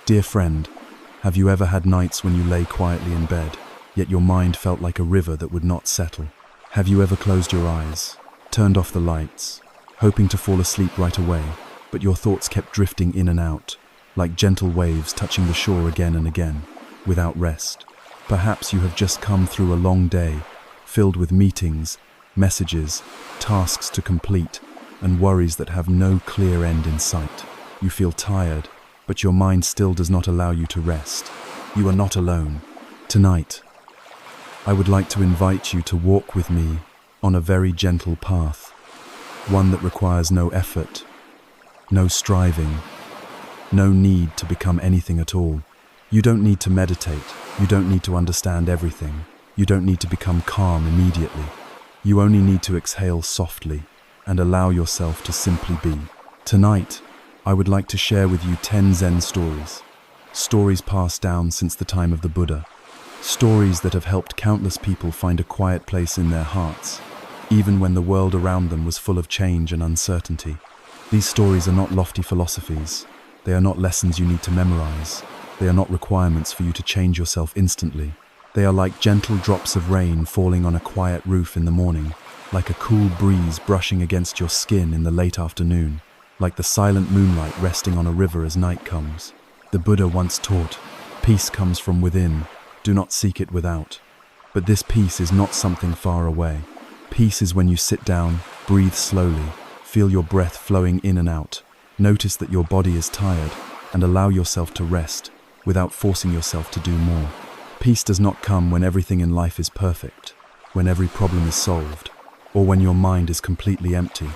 Dear friend, have you ever had nights when you lay quietly in bed, yet your mind felt like a river that would not settle? Have you ever closed your eyes, turned off the lights, hoping to fall asleep right away, but your thoughts kept drifting in and out, like gentle waves touching the shore again and again, without rest? Perhaps you have just come through a long day, filled with meetings, messages, tasks to complete, and worries that have no clear end in sight. You feel tired, but your mind still does not allow you to rest. You are not alone. Tonight, I would like to invite you to walk with me on a very gentle path, one that requires no effort, no striving, no need to become anything at all. You don't need to meditate. You don't need to understand everything. You don't need to become calm immediately. You only need to exhale softly and allow yourself to simply be. Tonight, I would like to share with you 10 Zen stories passed down since the time of the Buddha, stories that have helped countless people find a quiet place in their hearts, even when the world around them was full of change and uncertainty. These stories are not lofty philosophies. They are not lessons you need to memorize. They are not requirements for you to change yourself instantly. They are like gentle drops of rain falling on a quiet roof in the morning, like a cool breeze brushing against your skin in the late afternoon, like the silent moonlight resting on a river as night comes. The Buddha once taught, peace comes from within, do not seek it without. But this peace is not something far away. Peace is when you sit down, breathe slowly, feel your breath flowing in and out, notice that your body is tired, and allow yourself to rest without forcing yourself to do more. Peace does not come when everything in life is perfect, when every problem is solved, or when your mind is completely empty.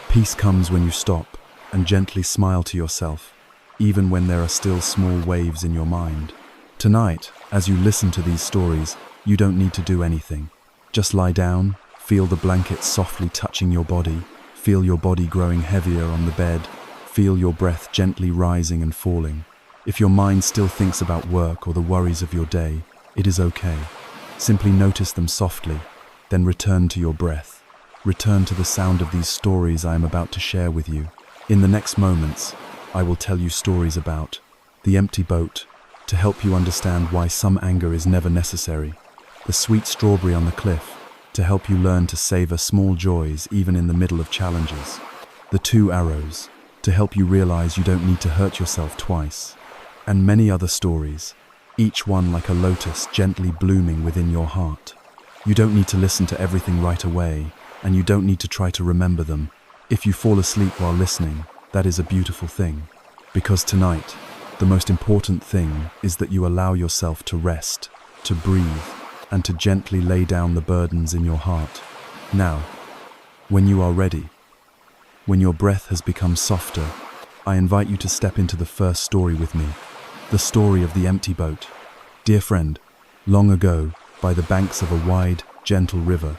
Peace comes when you stop and gently smile to yourself, even when there are still small waves in your mind. Tonight, as you listen to these stories, you don't need to do anything. Just lie down, feel the blankets softly touching your body, feel your body growing heavier on the bed, feel your breath gently rising and falling. If your mind still thinks about work or the worries of your day, it is okay. Simply notice them softly, then return to your breath. Return to the sound of these stories I am about to share with you. In the next moments, I will tell you stories about the empty boat, to help you understand why some anger is never necessary, the sweet strawberry on the cliff, to help you learn to savor small joys even in the middle of challenges, the 2 arrows, to help you realize you don't need to hurt yourself twice, and many other stories, each one like a lotus gently blooming within your heart. You don't need to listen to everything right away, and you don't need to try to remember them. If you fall asleep while listening, that is a beautiful thing. Because tonight, the most important thing is that you allow yourself to rest, to breathe, and to gently lay down the burdens in your heart. Now, when you are ready, when your breath has become softer, I invite you to step into the first story with me, the story of the empty boat. Dear friend, long ago, by the banks of a wide, gentle river,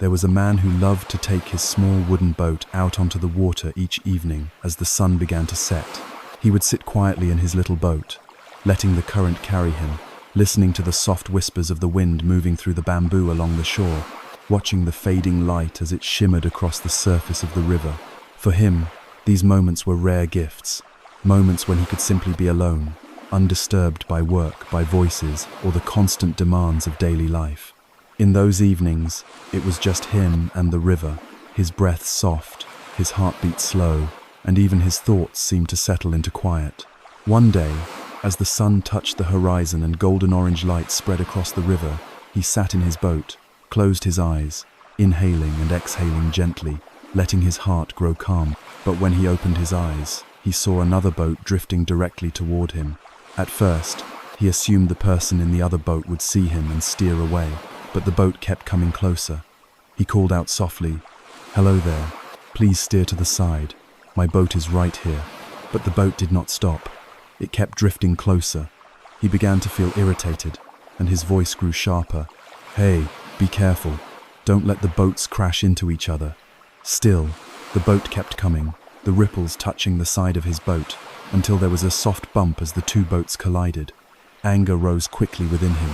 there was a man who loved to take his small wooden boat out onto the water each evening as the sun began to set. He would sit quietly in his little boat, letting the current carry him, listening to the soft whispers of the wind moving through the bamboo along the shore, watching the fading light as it shimmered across the surface of the river. For him, these moments were rare gifts, moments when he could simply be alone, undisturbed by work, by voices, or the constant demands of daily life. In those evenings, it was just him and the river, his breath soft, his heartbeat slow, and even his thoughts seemed to settle into quiet. One day, as the sun touched the horizon and golden-orange light spread across the river, he sat in his boat, closed his eyes, inhaling and exhaling gently, letting his heart grow calm. But when he opened his eyes, he saw another boat drifting directly toward him. At first, he assumed the person in the other boat would see him and steer away, but the boat kept coming closer. He called out softly, "Hello there, please steer to the side. My boat is right here." But the boat did not stop. It kept drifting closer. He began to feel irritated, and his voice grew sharper. "Hey, be careful. Don't let the boats crash into each other." Still, the boat kept coming, the ripples touching the side of his boat, until there was a soft bump as the 2 boats collided. Anger rose quickly within him.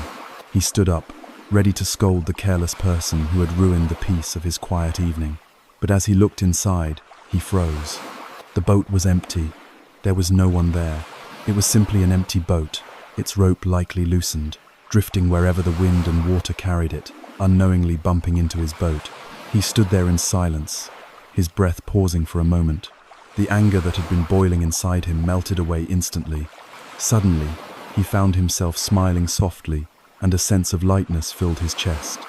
He stood up, ready to scold the careless person who had ruined the peace of his quiet evening. But as he looked inside, he froze. The boat was empty. There was no one there. It was simply an empty boat, its rope likely loosened, drifting wherever the wind and water carried it, unknowingly bumping into his boat. He stood there in silence, his breath pausing for a moment. The anger that had been boiling inside him melted away instantly. Suddenly, he found himself smiling softly, and a sense of lightness filled his chest.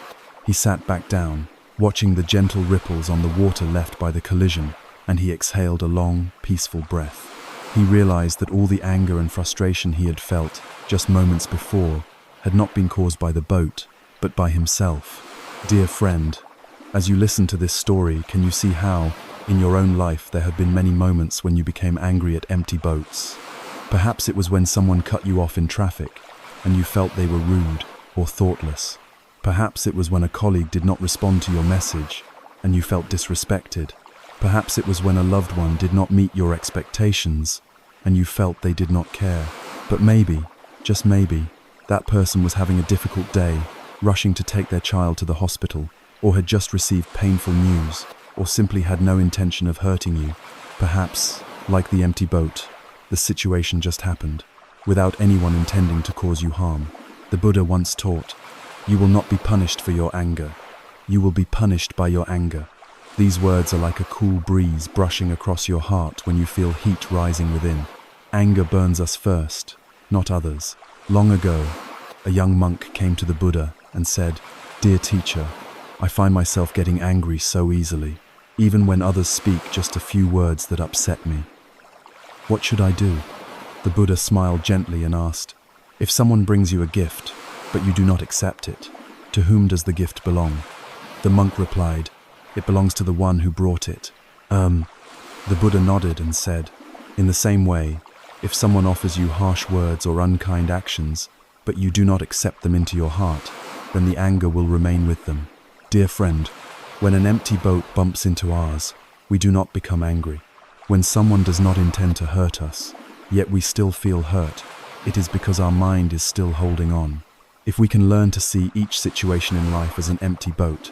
He sat back down, watching the gentle ripples on the water left by the collision, and he exhaled a long, peaceful breath. He realized that all the anger and frustration he had felt just moments before had not been caused by the boat, but by himself. Dear friend, as you listen to this story, can you see how, in your own life, there have been many moments when you became angry at empty boats? Perhaps it was when someone cut you off in traffic, and you felt they were rude or thoughtless. Perhaps it was when a colleague did not respond to your message, and you felt disrespected. Perhaps it was when a loved one did not meet your expectations, and you felt they did not care. But maybe, just maybe, that person was having a difficult day, rushing to take their child to the hospital, or had just received painful news, or simply had no intention of hurting you. Perhaps, like the empty boat, the situation just happened, without anyone intending to cause you harm. The Buddha once taught, "You will not be punished for your anger. You will be punished by your anger." These words are like a cool breeze brushing across your heart when you feel heat rising within. Anger burns us first, not others. Long ago, a young monk came to the Buddha and said, "Dear teacher, I find myself getting angry so easily, even when others speak just a few words that upset me. What should I do?" The Buddha smiled gently and asked, "If someone brings you a gift, but you do not accept it, to whom does the gift belong?" The monk replied, "It belongs to the one who brought it." The Buddha nodded and said, "In the same way, if someone offers you harsh words or unkind actions, but you do not accept them into your heart, then the anger will remain with them." Dear friend, when an empty boat bumps into ours, we do not become angry. When someone does not intend to hurt us, yet we still feel hurt, it is because our mind is still holding on. If we can learn to see each situation in life as an empty boat,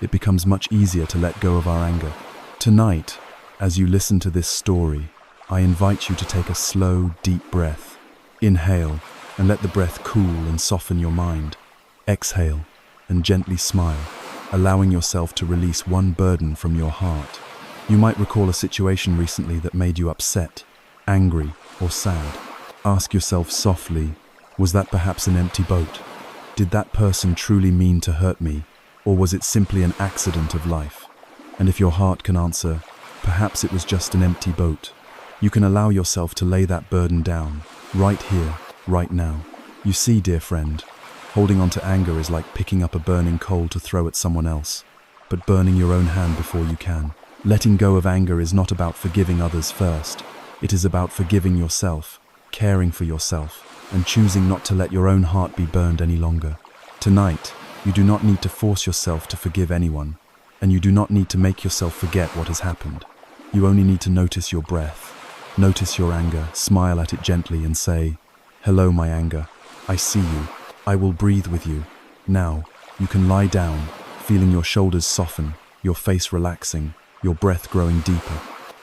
it becomes much easier to let go of our anger. Tonight, as you listen to this story, I invite you to take a slow, deep breath. Inhale, and let the breath cool and soften your mind. Exhale, and gently smile, allowing yourself to release one burden from your heart. You might recall a situation recently that made you upset, angry, or sad. Ask yourself softly, was that perhaps an empty boat? Did that person truly mean to hurt me? Or was it simply an accident of life? And if your heart can answer, perhaps it was just an empty boat, you can allow yourself to lay that burden down, right here, right now. You see, dear friend, holding on to anger is like picking up a burning coal to throw at someone else, but burning your own hand before you can. Letting go of anger is not about forgiving others first. It is about forgiving yourself, caring for yourself, and choosing not to let your own heart be burned any longer. Tonight, you do not need to force yourself to forgive anyone, and you do not need to make yourself forget what has happened. You only need to notice your breath, notice your anger, smile at it gently and say, "Hello, my anger. I see you. I will breathe with you." Now, you can lie down, feeling your shoulders soften, your face relaxing, your breath growing deeper.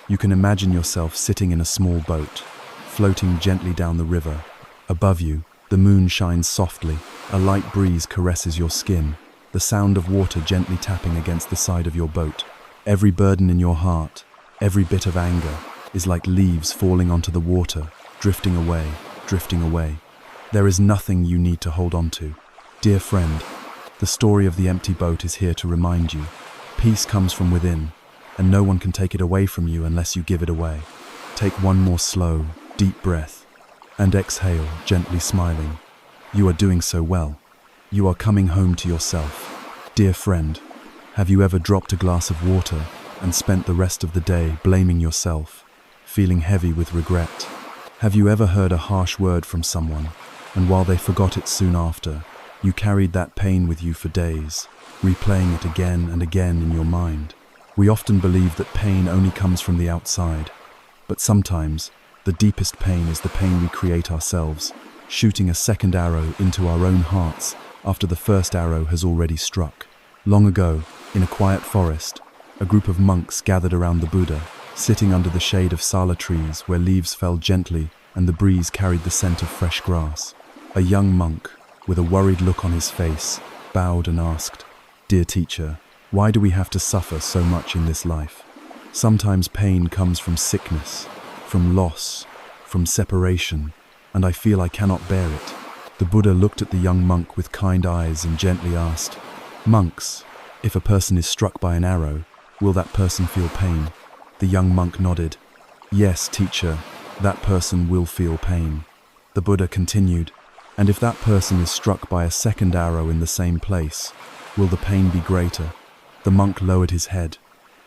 You can imagine yourself sitting in a small boat, floating gently down the river. Above you, the moon shines softly, a light breeze caresses your skin, the sound of water gently tapping against the side of your boat. Every burden in your heart, every bit of anger, is like leaves falling onto the water, drifting away, drifting away. There is nothing you need to hold on to. Dear friend, the story of the empty boat is here to remind you, peace comes from within, and no one can take it away from you unless you give it away. Take one more slow, deep breath, and exhale, gently smiling. You are doing so well. You are coming home to yourself. Dear friend, have you ever dropped a glass of water and spent the rest of the day blaming yourself, feeling heavy with regret? Have you ever heard a harsh word from someone, and while they forgot it soon after, you carried that pain with you for days, replaying it again and again in your mind? We often believe that pain only comes from the outside, but sometimes the deepest pain is the pain we create ourselves, shooting a second arrow into our own hearts after the first arrow has already struck. Long ago, in a quiet forest, a group of monks gathered around the Buddha, sitting under the shade of sala trees where leaves fell gently and the breeze carried the scent of fresh grass. A young monk, with a worried look on his face, bowed and asked, "Dear teacher, why do we have to suffer so much in this life? Sometimes pain comes from sickness, from loss, from separation, and I feel I cannot bear it." The Buddha looked at the young monk with kind eyes and gently asked, "Monks, if a person is struck by an arrow, will that person feel pain?" The young monk nodded. "Yes, teacher, that person will feel pain." The Buddha continued, "And if that person is struck by a second arrow in the same place, will the pain be greater?" The monk lowered his head.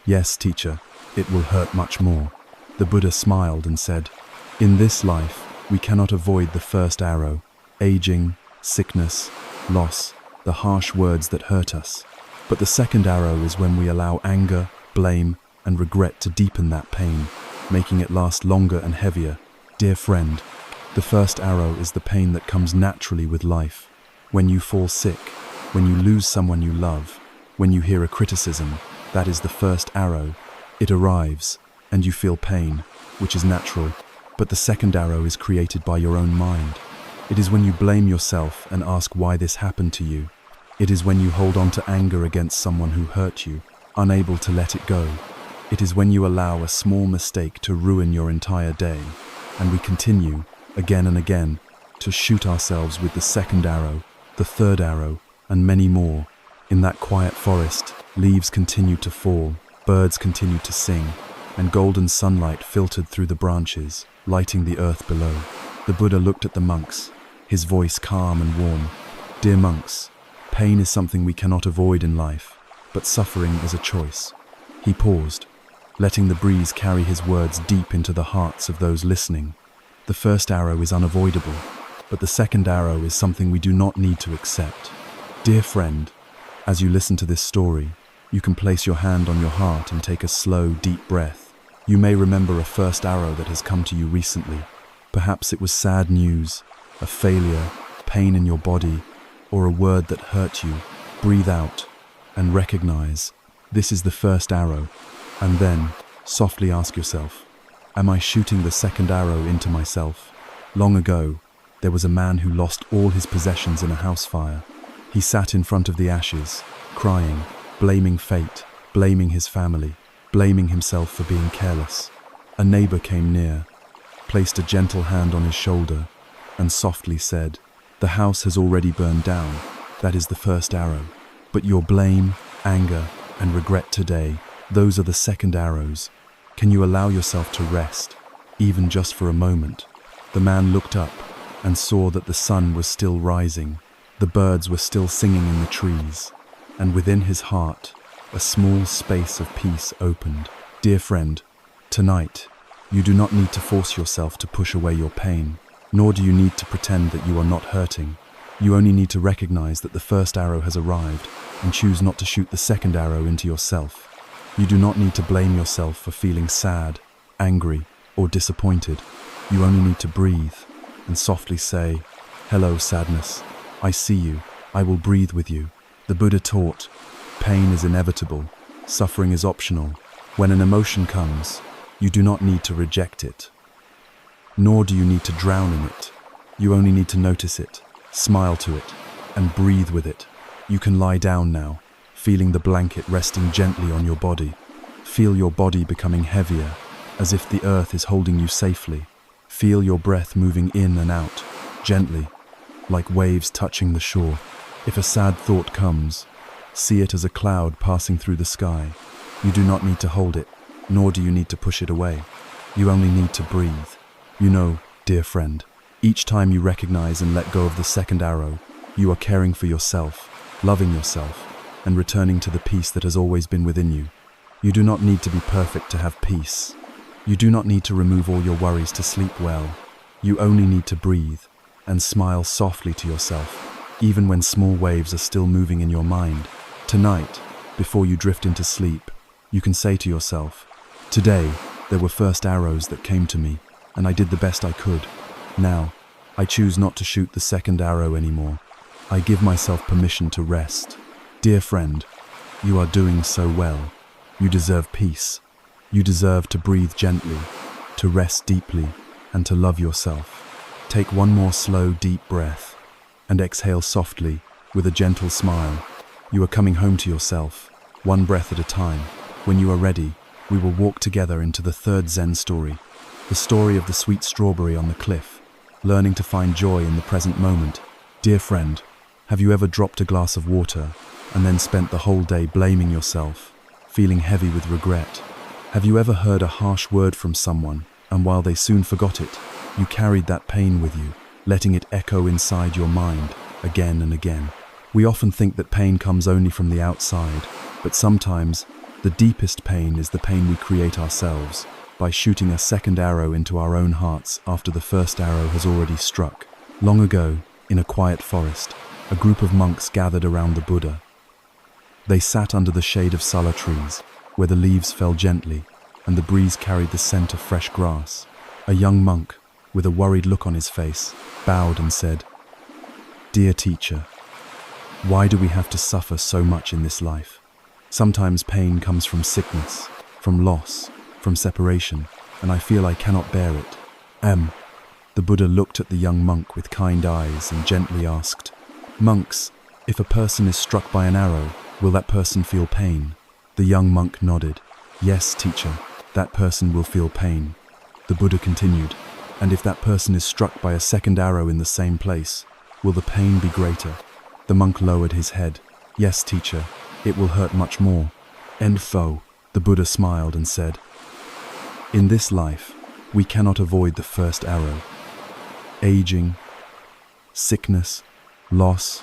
"Yes, teacher, it will hurt much more." The Buddha smiled and said, "In this life, we cannot avoid the first arrow, aging, sickness, loss, the harsh words that hurt us. But the second arrow is when we allow anger, blame, and regret to deepen that pain, making it last longer and heavier. Dear friend, the first arrow is the pain that comes naturally with life. When you fall sick, when you lose someone you love, when you hear a criticism, that is the first arrow. It arrives, and you feel pain, which is natural, but the second arrow is created by your own mind. It is when you blame yourself and ask why this happened to you. It is when you hold on to anger against someone who hurt you, unable to let it go. It is when you allow a small mistake to ruin your entire day, and we continue, again and again, to shoot ourselves with the second arrow, the third arrow, and many more. In that quiet forest, leaves continued to fall, birds continued to sing, and golden sunlight filtered through the branches, lighting the earth below. The Buddha looked at the monks, his voice calm and warm. "Dear monks, pain is something we cannot avoid in life, but suffering is a choice." He paused, letting the breeze carry his words deep into the hearts of those listening. The first arrow is unavoidable, but the second arrow is something we do not need to accept. Dear friend, as you listen to this story, you can place your hand on your heart and take a slow, deep breath. You may remember a first arrow that has come to you recently. Perhaps it was sad news, a failure, pain in your body, or a word that hurt you. Breathe out and recognize this is the first arrow, and then softly ask yourself, am I shooting the second arrow into myself? Long ago, there was a man who lost all his possessions in a house fire. He sat in front of the ashes, crying, blaming fate, blaming his family, blaming himself for being careless. A neighbor came near, placed a gentle hand on his shoulder, and softly said, "The house has already burned down. That is the first arrow. But your blame, anger, and regret today, those are the second arrows. Can you allow yourself to rest, even just for a moment?" The man looked up and saw that the sun was still rising. The birds were still singing in the trees, and within his heart, a small space of peace opened. Dear friend, tonight, you do not need to force yourself to push away your pain, nor do you need to pretend that you are not hurting. You only need to recognize that the first arrow has arrived and choose not to shoot the second arrow into yourself. You do not need to blame yourself for feeling sad, angry, or disappointed. You only need to breathe and softly say, "Hello, sadness. I see you. I will breathe with you." The Buddha taught, pain is inevitable, suffering is optional. When an emotion comes, you do not need to reject it, nor do you need to drown in it. You only need to notice it, smile to it, and breathe with it. You can lie down now, feeling the blanket resting gently on your body. Feel your body becoming heavier, as if the earth is holding you safely. Feel your breath moving in and out, gently, like waves touching the shore. If a sad thought comes, see it as a cloud passing through the sky. You do not need to hold it, nor do you need to push it away. You only need to breathe. You know, dear friend, each time you recognize and let go of the second arrow, you are caring for yourself, loving yourself, and returning to the peace that has always been within you. You do not need to be perfect to have peace. You do not need to remove all your worries to sleep well. You only need to breathe and smile softly to yourself, even when small waves are still moving in your mind. Tonight, before you drift into sleep, you can say to yourself, "Today, there were first arrows that came to me, and I did the best I could. Now, I choose not to shoot the second arrow anymore. I give myself permission to rest." Dear friend, you are doing so well. You deserve peace. You deserve to breathe gently, to rest deeply, and to love yourself. Take one more slow, deep breath and exhale softly with a gentle smile. You are coming home to yourself, one breath at a time. When you are ready, we will walk together into the third Zen story, the story of the sweet strawberry on the cliff, learning to find joy in the present moment. Dear friend, have you ever dropped a glass of water and then spent the whole day blaming yourself, feeling heavy with regret? Have you ever heard a harsh word from someone, and while they soon forgot it, you carried that pain with you, letting it echo inside your mind again and again? We often think that pain comes only from the outside, but sometimes the deepest pain is the pain we create ourselves by shooting a second arrow into our own hearts after the first arrow has already struck. Long ago, in a quiet forest, a group of monks gathered around the Buddha. They sat under the shade of sala trees, where the leaves fell gently and the breeze carried the scent of fresh grass. A young monk, with a worried look on his face, bowed and said, "Dear teacher, why do we have to suffer so much in this life? Sometimes pain comes from sickness, from loss, from separation, and I feel I cannot bear it." The Buddha looked at the young monk with kind eyes and gently asked, "Monks, if a person is struck by an arrow, will that person feel pain?" The young monk nodded. "Yes, teacher, that person will feel pain." The Buddha continued, "And if that person is struck by a second arrow in the same place, will the pain be greater?" The monk lowered his head. "Yes, teacher, it will hurt much more." The Buddha smiled and said, "In this life, we cannot avoid the first arrow. Aging, sickness, loss,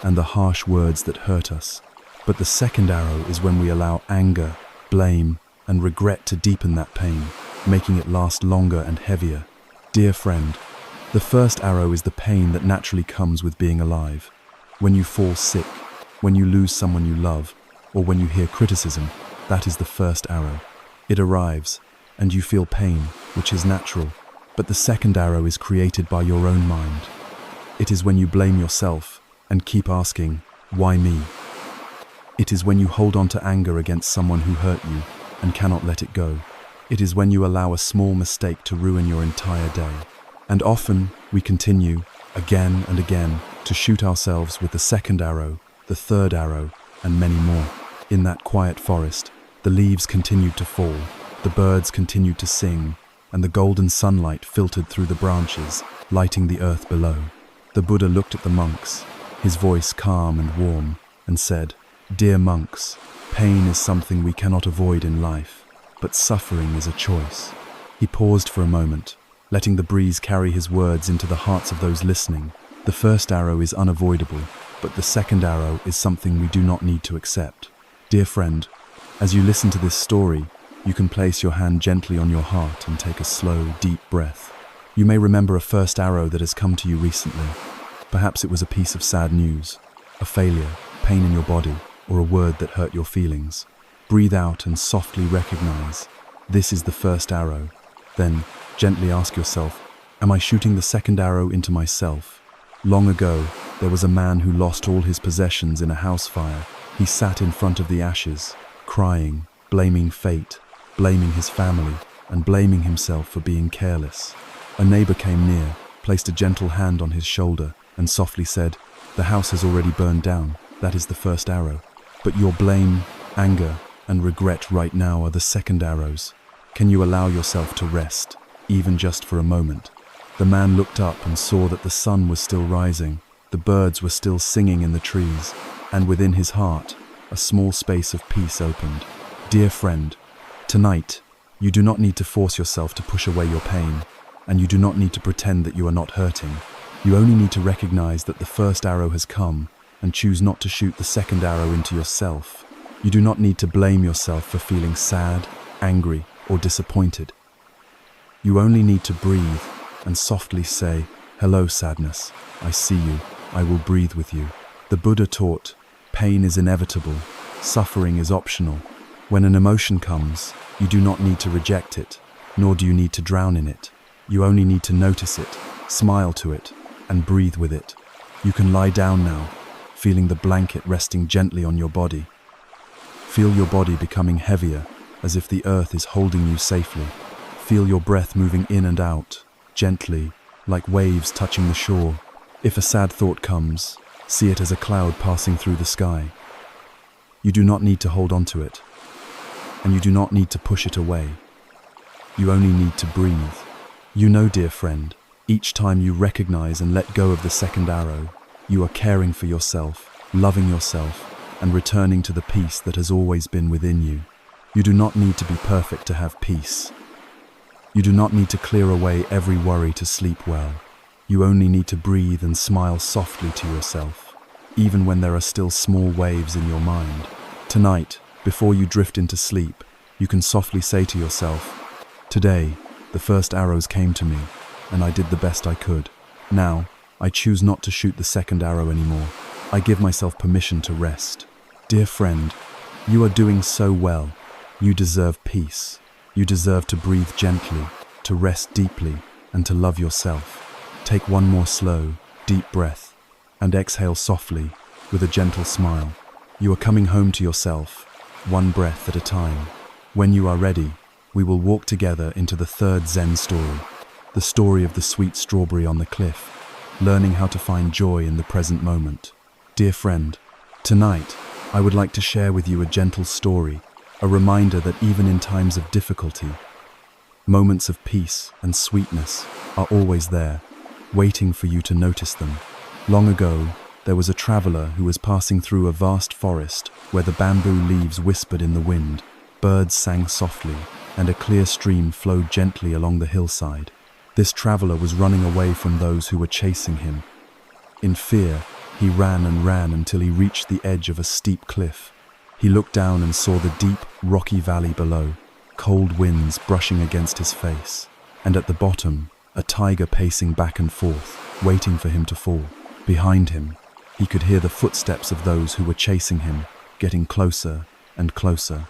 and the harsh words that hurt us. But the second arrow is when we allow anger, blame, and regret to deepen that pain, making it last longer and heavier. Dear friend, the first arrow is the pain that naturally comes with being alive. When you fall sick, when you lose someone you love, or when you hear criticism, that is the first arrow. It arrives, and you feel pain, which is natural. But the second arrow is created by your own mind. It is when you blame yourself and keep asking, "Why me?" It is when you hold on to anger against someone who hurt you and cannot let it go. It is when you allow a small mistake to ruin your entire day. And often we continue, again and again, to shoot ourselves with the second arrow, the third arrow, and many more. In that quiet forest, the leaves continued to fall, the birds continued to sing, and the golden sunlight filtered through the branches, lighting the earth below. The Buddha looked at the monks, his voice calm and warm, and said, "Dear monks, pain is something we cannot avoid in life, but suffering is a choice." He paused for a moment, letting the breeze carry his words into the hearts of those listening. The first arrow is unavoidable, but the second arrow is something we do not need to accept. Dear friend, as you listen to this story, you can place your hand gently on your heart and take a slow, deep breath. You may remember a first arrow that has come to you recently. Perhaps it was a piece of sad news, a failure, pain in your body, or a word that hurt your feelings. Breathe out and softly recognize, this is the first arrow. Then, gently ask yourself, am I shooting the second arrow into myself? Long ago, there was a man who lost all his possessions in a house fire. He sat in front of the ashes, crying, blaming fate, blaming his family, and blaming himself for being careless. A neighbor came near, placed a gentle hand on his shoulder, and softly said, "The house has already burned down. That is the first arrow. But your blame, anger, and regret right now are the second arrows. Can you allow yourself to rest, even just for a moment?" The man looked up and saw that the sun was still rising, the birds were still singing in the trees, and within his heart, a small space of peace opened. Dear friend, tonight, you do not need to force yourself to push away your pain, and you do not need to pretend that you are not hurting. You only need to recognize that the first arrow has come and choose not to shoot the second arrow into yourself. You do not need to blame yourself for feeling sad, angry, or disappointed. You only need to breathe and softly say, "Hello, sadness. I see you. I will breathe with you." The Buddha taught, pain is inevitable, suffering is optional. When an emotion comes, you do not need to reject it, nor do you need to drown in it. You only need to notice it, smile to it, and breathe with it. You can lie down now, feeling the blanket resting gently on your body. Feel your body becoming heavier, as if the earth is holding you safely. Feel your breath moving in and out, gently, like waves touching the shore. If a sad thought comes, see it as a cloud passing through the sky. You do not need to hold on to it, and you do not need to push it away. You only need to breathe. You know, dear friend, each time you recognize and let go of the second arrow, you are caring for yourself, loving yourself, and returning to the peace that has always been within you. You do not need to be perfect to have peace. You do not need to clear away every worry to sleep well. You only need to breathe and smile softly to yourself, even when there are still small waves in your mind. Tonight, before you drift into sleep, you can softly say to yourself, "Today, the first arrows came to me, and I did the best I could. Now, I choose not to shoot the second arrow anymore. I give myself permission to rest." Dear friend, you are doing so well. You deserve peace. You deserve to breathe gently, to rest deeply, and to love yourself. Take one more slow, deep breath, and exhale softly, with a gentle smile. You are coming home to yourself, one breath at a time. When you are ready, we will walk together into the third Zen story, the story of the sweet strawberry on the cliff, learning how to find joy in the present moment. Dear friend, tonight, I would like to share with you a gentle story, a reminder that even in times of difficulty, moments of peace and sweetness are always there, waiting for you to notice them. Long ago, there was a traveler who was passing through a vast forest where the bamboo leaves whispered in the wind, birds sang softly, and a clear stream flowed gently along the hillside. This traveler was running away from those who were chasing him. In fear, he ran and ran until he reached the edge of a steep cliff. He looked down and saw the deep, rocky valley below, cold winds brushing against his face, and at the bottom, a tiger pacing back and forth, waiting for him to fall. Behind him, he could hear the footsteps of those who were chasing him, getting closer and closer.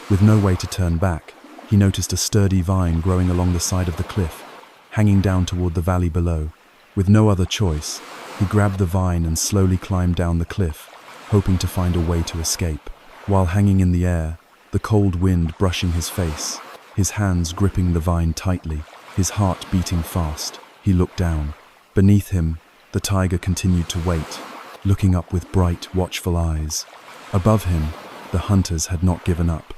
With no way to turn back, he noticed a sturdy vine growing along the side of the cliff, hanging down toward the valley below. With no other choice, he grabbed the vine and slowly climbed down the cliff, hoping to find a way to escape. While hanging in the air, the cold wind brushing his face, his hands gripping the vine tightly, his heart beating fast, he looked down. Beneath him, the tiger continued to wait, looking up with bright, watchful eyes. Above him, the hunters had not given up.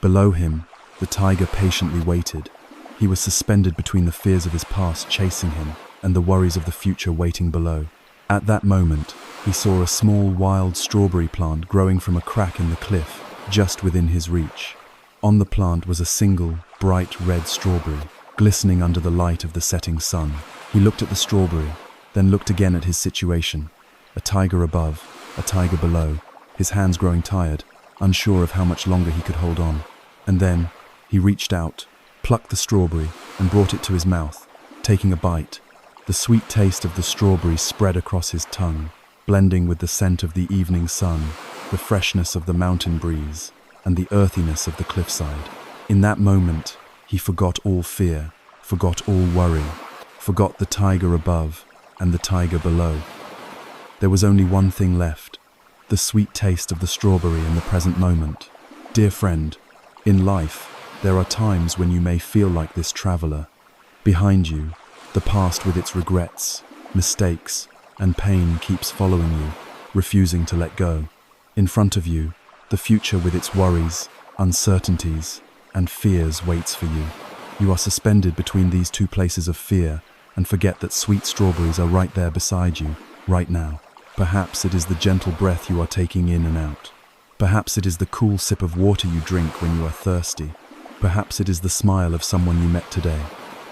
Below him, the tiger patiently waited. He was suspended between the fears of his past chasing him and the worries of the future waiting below. At that moment, he saw a small wild strawberry plant growing from a crack in the cliff, just within his reach. On the plant was a single, bright red strawberry, glistening under the light of the setting sun. He looked at the strawberry, then looked again at his situation. A tiger above, a tiger below, his hands growing tired, unsure of how much longer he could hold on. And then, he reached out, plucked the strawberry, and brought it to his mouth, taking a bite. The sweet taste of the strawberry spread across his tongue, blending with the scent of the evening sun, the freshness of the mountain breeze, and the earthiness of the cliffside. In that moment, he forgot all fear, forgot all worry, forgot the tiger above and the tiger below. There was only one thing left, the sweet taste of the strawberry in the present moment. Dear friend, in life, there are times when you may feel like this traveler. Behind you, the past with its regrets, mistakes, and pain keeps following you, refusing to let go. In front of you, the future with its worries, uncertainties, and fears waits for you. You are suspended between these two places of fear and forget that sweet strawberries are right there beside you, right now. Perhaps it is the gentle breath you are taking in and out. Perhaps it is the cool sip of water you drink when you are thirsty. Perhaps it is the smile of someone you met today.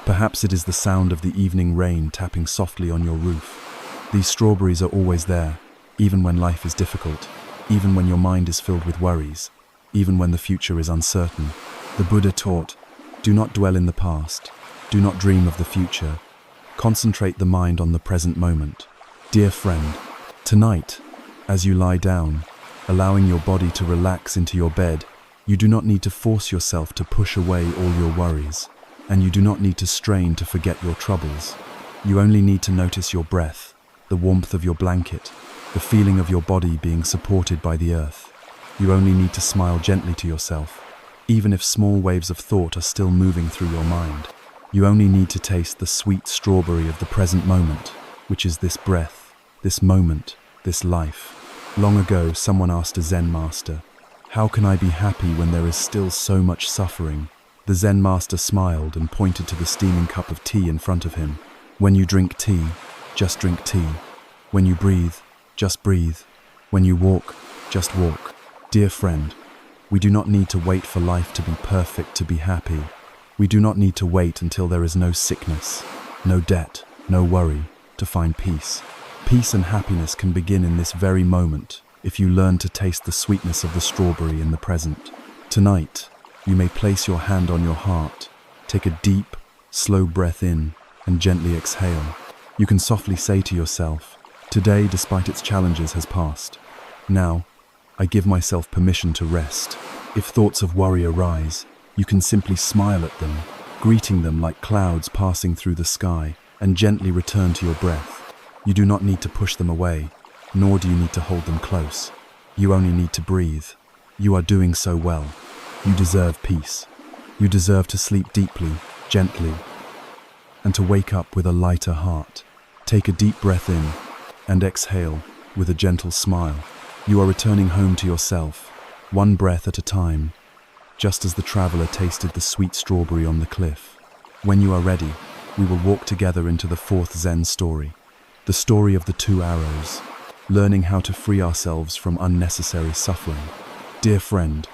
Perhaps it is the sound of the evening rain tapping softly on your roof. These strawberries are always there, even when life is difficult, even when your mind is filled with worries, even when the future is uncertain. The Buddha taught, do not dwell in the past, do not dream of the future, concentrate the mind on the present moment. Dear friend, tonight, as you lie down, allowing your body to relax into your bed, you do not need to force yourself to push away all your worries, and you do not need to strain to forget your troubles. You only need to notice your breath, the warmth of your blanket, the feeling of your body being supported by the earth. You only need to smile gently to yourself, even if small waves of thought are still moving through your mind. You only need to taste the sweet strawberry of the present moment, which is this breath, this moment, this life. Long ago, someone asked a Zen master, "How can I be happy when there is still so much suffering?" The Zen master smiled and pointed to the steaming cup of tea in front of him. When you drink tea, just drink tea. When you breathe, just breathe. When you walk, just walk. Dear friend, we do not need to wait for life to be perfect to be happy. We do not need to wait until there is no sickness, no debt, no worry, to find peace. Peace and happiness can begin in this very moment if you learn to taste the sweetness of the strawberry in the present. Tonight, you may place your hand on your heart, take a deep, slow breath in, and gently exhale. You can softly say to yourself, "Today, despite its challenges, has passed. Now, I give myself permission to rest." If thoughts of worry arise, you can simply smile at them, greeting them like clouds passing through the sky, and gently return to your breath. You do not need to push them away, nor do you need to hold them close. You only need to breathe. You are doing so well. You deserve peace. You deserve to sleep deeply, gently, and to wake up with a lighter heart. Take a deep breath in and exhale with a gentle smile. You are returning home to yourself, one breath at a time, just as the traveler tasted the sweet strawberry on the cliff. When you are ready, we will walk together into the fourth Zen story, the story of the two arrows, learning how to free ourselves from unnecessary suffering. Dear friend,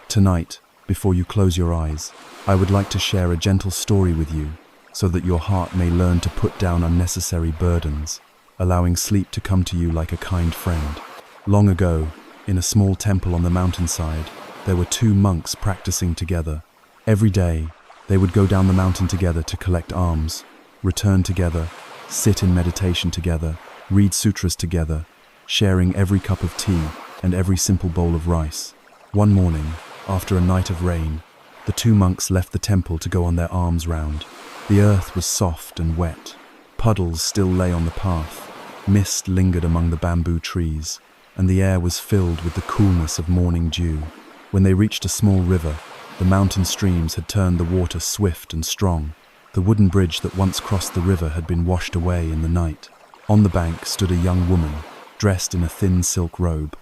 tonight, before you close your eyes, I would like to share a gentle story with you so that your heart may learn to put down unnecessary burdens, allowing sleep to come to you like a kind friend. Long ago, in a small temple on the mountainside, there were two monks practicing together. Every day, they would go down the mountain together to collect alms, return together, sit in meditation together, read sutras together, sharing every cup of tea and every simple bowl of rice. One morning, after a night of rain, the two monks left the temple to go on their alms round. The earth was soft and wet. Puddles still lay on the path. Mist lingered among the bamboo trees, and the air was filled with the coolness of morning dew. When they reached a small river, the mountain streams had turned the water swift and strong. The wooden bridge that once crossed the river had been washed away in the night. On the bank stood a young woman, dressed in a thin silk robe,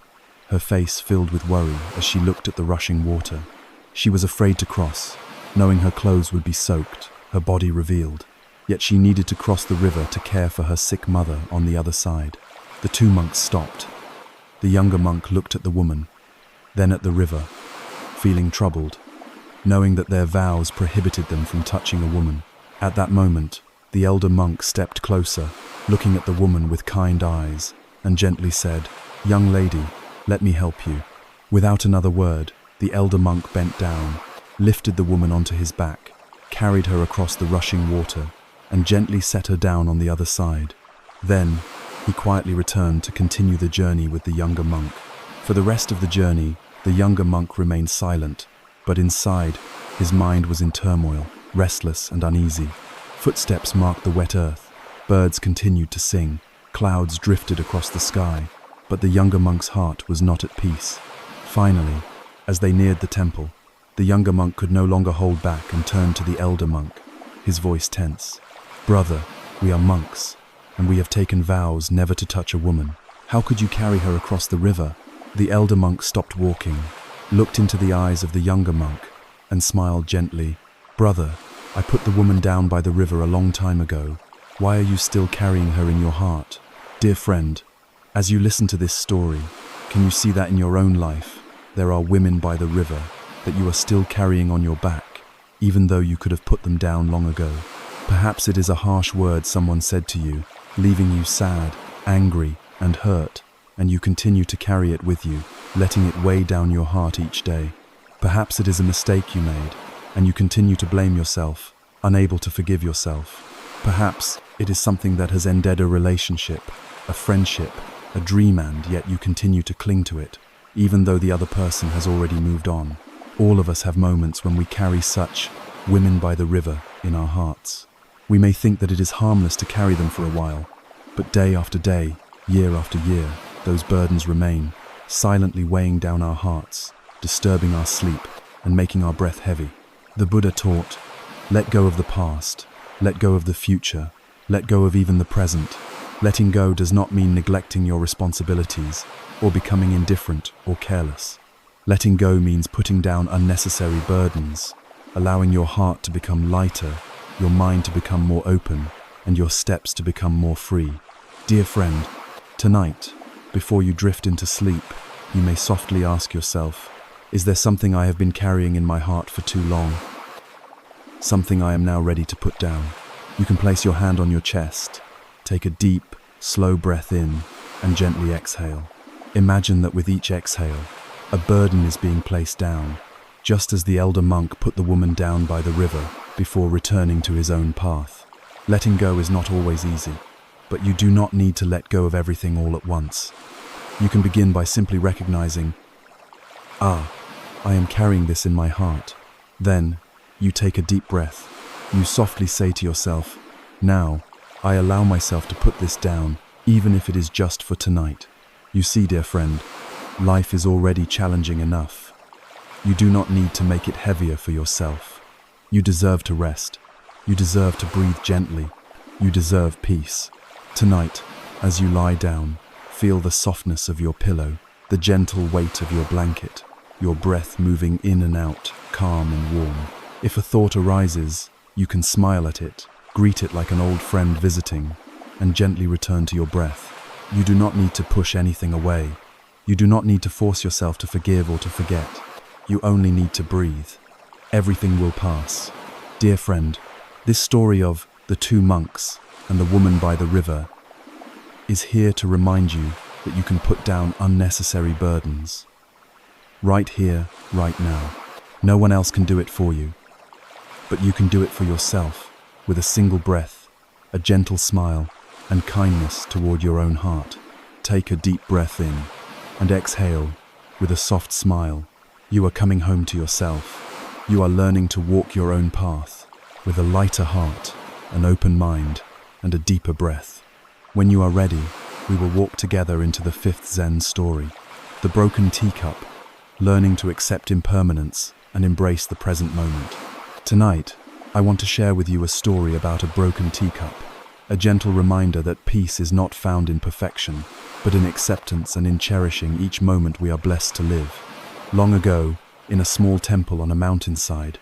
her face filled with worry as she looked at the rushing water. She was afraid to cross, knowing her clothes would be soaked, her body revealed. Yet she needed to cross the river to care for her sick mother on the other side. The two monks stopped. The younger monk looked at the woman, then at the river, feeling troubled, knowing that their vows prohibited them from touching a woman. At that moment, the elder monk stepped closer, looking at the woman with kind eyes, and gently said, "Young lady, let me help you." Without another word, the elder monk bent down, lifted the woman onto his back, carried her across the rushing water, and gently set her down on the other side. Then, he quietly returned to continue the journey with the younger monk. For the rest of the journey, the younger monk remained silent, but inside, his mind was in turmoil, restless and uneasy. Footsteps marked the wet earth, birds continued to sing, clouds drifted across the sky, but the younger monk's heart was not at peace. Finally, as they neared the temple, the younger monk could no longer hold back and turned to the elder monk, his voice tense. "Brother, we are monks, and we have taken vows never to touch a woman. How could you carry her across the river?" The elder monk stopped walking, looked into the eyes of the younger monk, and smiled gently. "Brother, I put the woman down by the river a long time ago. Why are you still carrying her in your heart?" Dear friend, as you listen to this story, can you see that in your own life, there are women by the river that you are still carrying on your back, even though you could have put them down long ago? Perhaps it is a harsh word someone said to you, leaving you sad, angry, and hurt, and you continue to carry it with you, letting it weigh down your heart each day. Perhaps it is a mistake you made, and you continue to blame yourself, unable to forgive yourself. Perhaps it is something that has ended a relationship, a friendship, a dream, and yet you continue to cling to it, even though the other person has already moved on. All of us have moments when we carry such women by the river in our hearts. We may think that it is harmless to carry them for a while, but day after day, year after year, those burdens remain, silently weighing down our hearts, disturbing our sleep, and making our breath heavy. The Buddha taught, let go of the past, let go of the future, let go of even the present. Letting go does not mean neglecting your responsibilities or becoming indifferent or careless. Letting go means putting down unnecessary burdens, allowing your heart to become lighter, your mind to become more open, and your steps to become more free. Dear friend, tonight, before you drift into sleep, you may softly ask yourself, is there something I have been carrying in my heart for too long? Something I am now ready to put down? You can place your hand on your chest, take a deep, slow breath in, and gently exhale. Imagine that with each exhale, a burden is being placed down, just as the elder monk put the woman down by the river before returning to his own path. Letting go is not always easy, but you do not need to let go of everything all at once. You can begin by simply recognizing, I am carrying this in my heart. Then, you take a deep breath. You softly say to yourself, now, I allow myself to put this down, even if it is just for tonight. You see, dear friend, life is already challenging enough. You do not need to make it heavier for yourself. You deserve to rest. You deserve to breathe gently. You deserve peace. Tonight, as you lie down, feel the softness of your pillow, the gentle weight of your blanket, your breath moving in and out, calm and warm. If a thought arises, you can smile at it, greet it like an old friend visiting, and gently return to your breath. You do not need to push anything away. You do not need to force yourself to forgive or to forget. You only need to breathe. Everything will pass. Dear friend, this story of the two monks and the woman by the river is here to remind you that you can put down unnecessary burdens. Right here, right now. No one else can do it for you, but you can do it for yourself with a single breath, a gentle smile, and kindness toward your own heart. Take a deep breath in and exhale with a soft smile. You are coming home to yourself. You are learning to walk your own path with a lighter heart, an open mind, and a deeper breath. When you are ready, we will walk together into the fifth Zen story, the broken teacup, learning to accept impermanence and embrace the present moment. Tonight, I want to share with you a story about a broken teacup, a gentle reminder that peace is not found in perfection, but in acceptance and in cherishing each moment we are blessed to live. Long ago, in a small temple on a mountainside,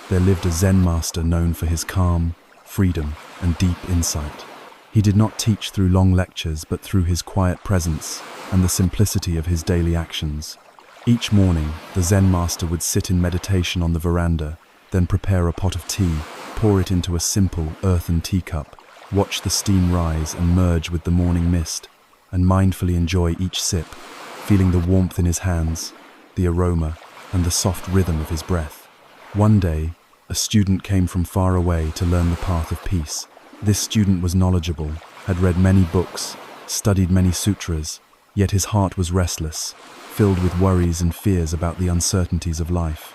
there lived a Zen master known for his calm, freedom, and deep insight. He did not teach through long lectures, but through his quiet presence and the simplicity of his daily actions. Each morning, the Zen master would sit in meditation on the veranda, then prepare a pot of tea, pour it into a simple earthen teacup, watch the steam rise and merge with the morning mist, and mindfully enjoy each sip, feeling the warmth in his hands, the aroma, and the soft rhythm of his breath. One day, a student came from far away to learn the path of peace. This student was knowledgeable, had read many books, studied many sutras, yet his heart was restless, filled with worries and fears about the uncertainties of life.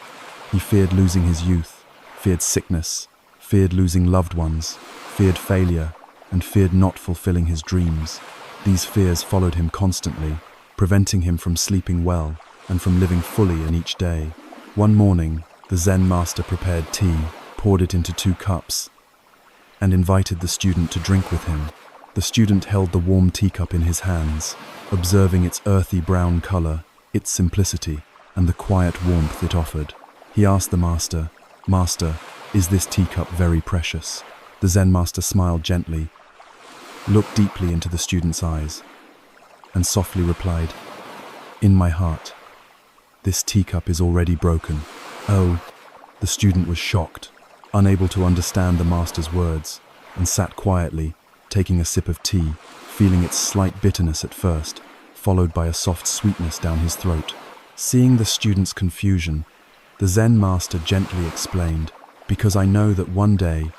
He feared losing his youth, feared sickness, feared losing loved ones, feared failure, and feared not fulfilling his dreams. These fears followed him constantly, preventing him from sleeping well and from living fully in each day. One morning, the Zen master prepared tea, poured it into 2 cups, and invited the student to drink with him. The student held the warm teacup in his hands, observing its earthy brown color, its simplicity, and the quiet warmth it offered. He asked the master, "Master, is this teacup very precious?" The Zen master smiled gently, looked deeply into the student's eyes, and softly replied, "In my heart, this teacup is already broken." Oh, the student was shocked, unable to understand the master's words, and sat quietly, taking a sip of tea, feeling its slight bitterness at first, followed by a soft sweetness down his throat. Seeing the student's confusion, the Zen master gently explained, "Because I know that one day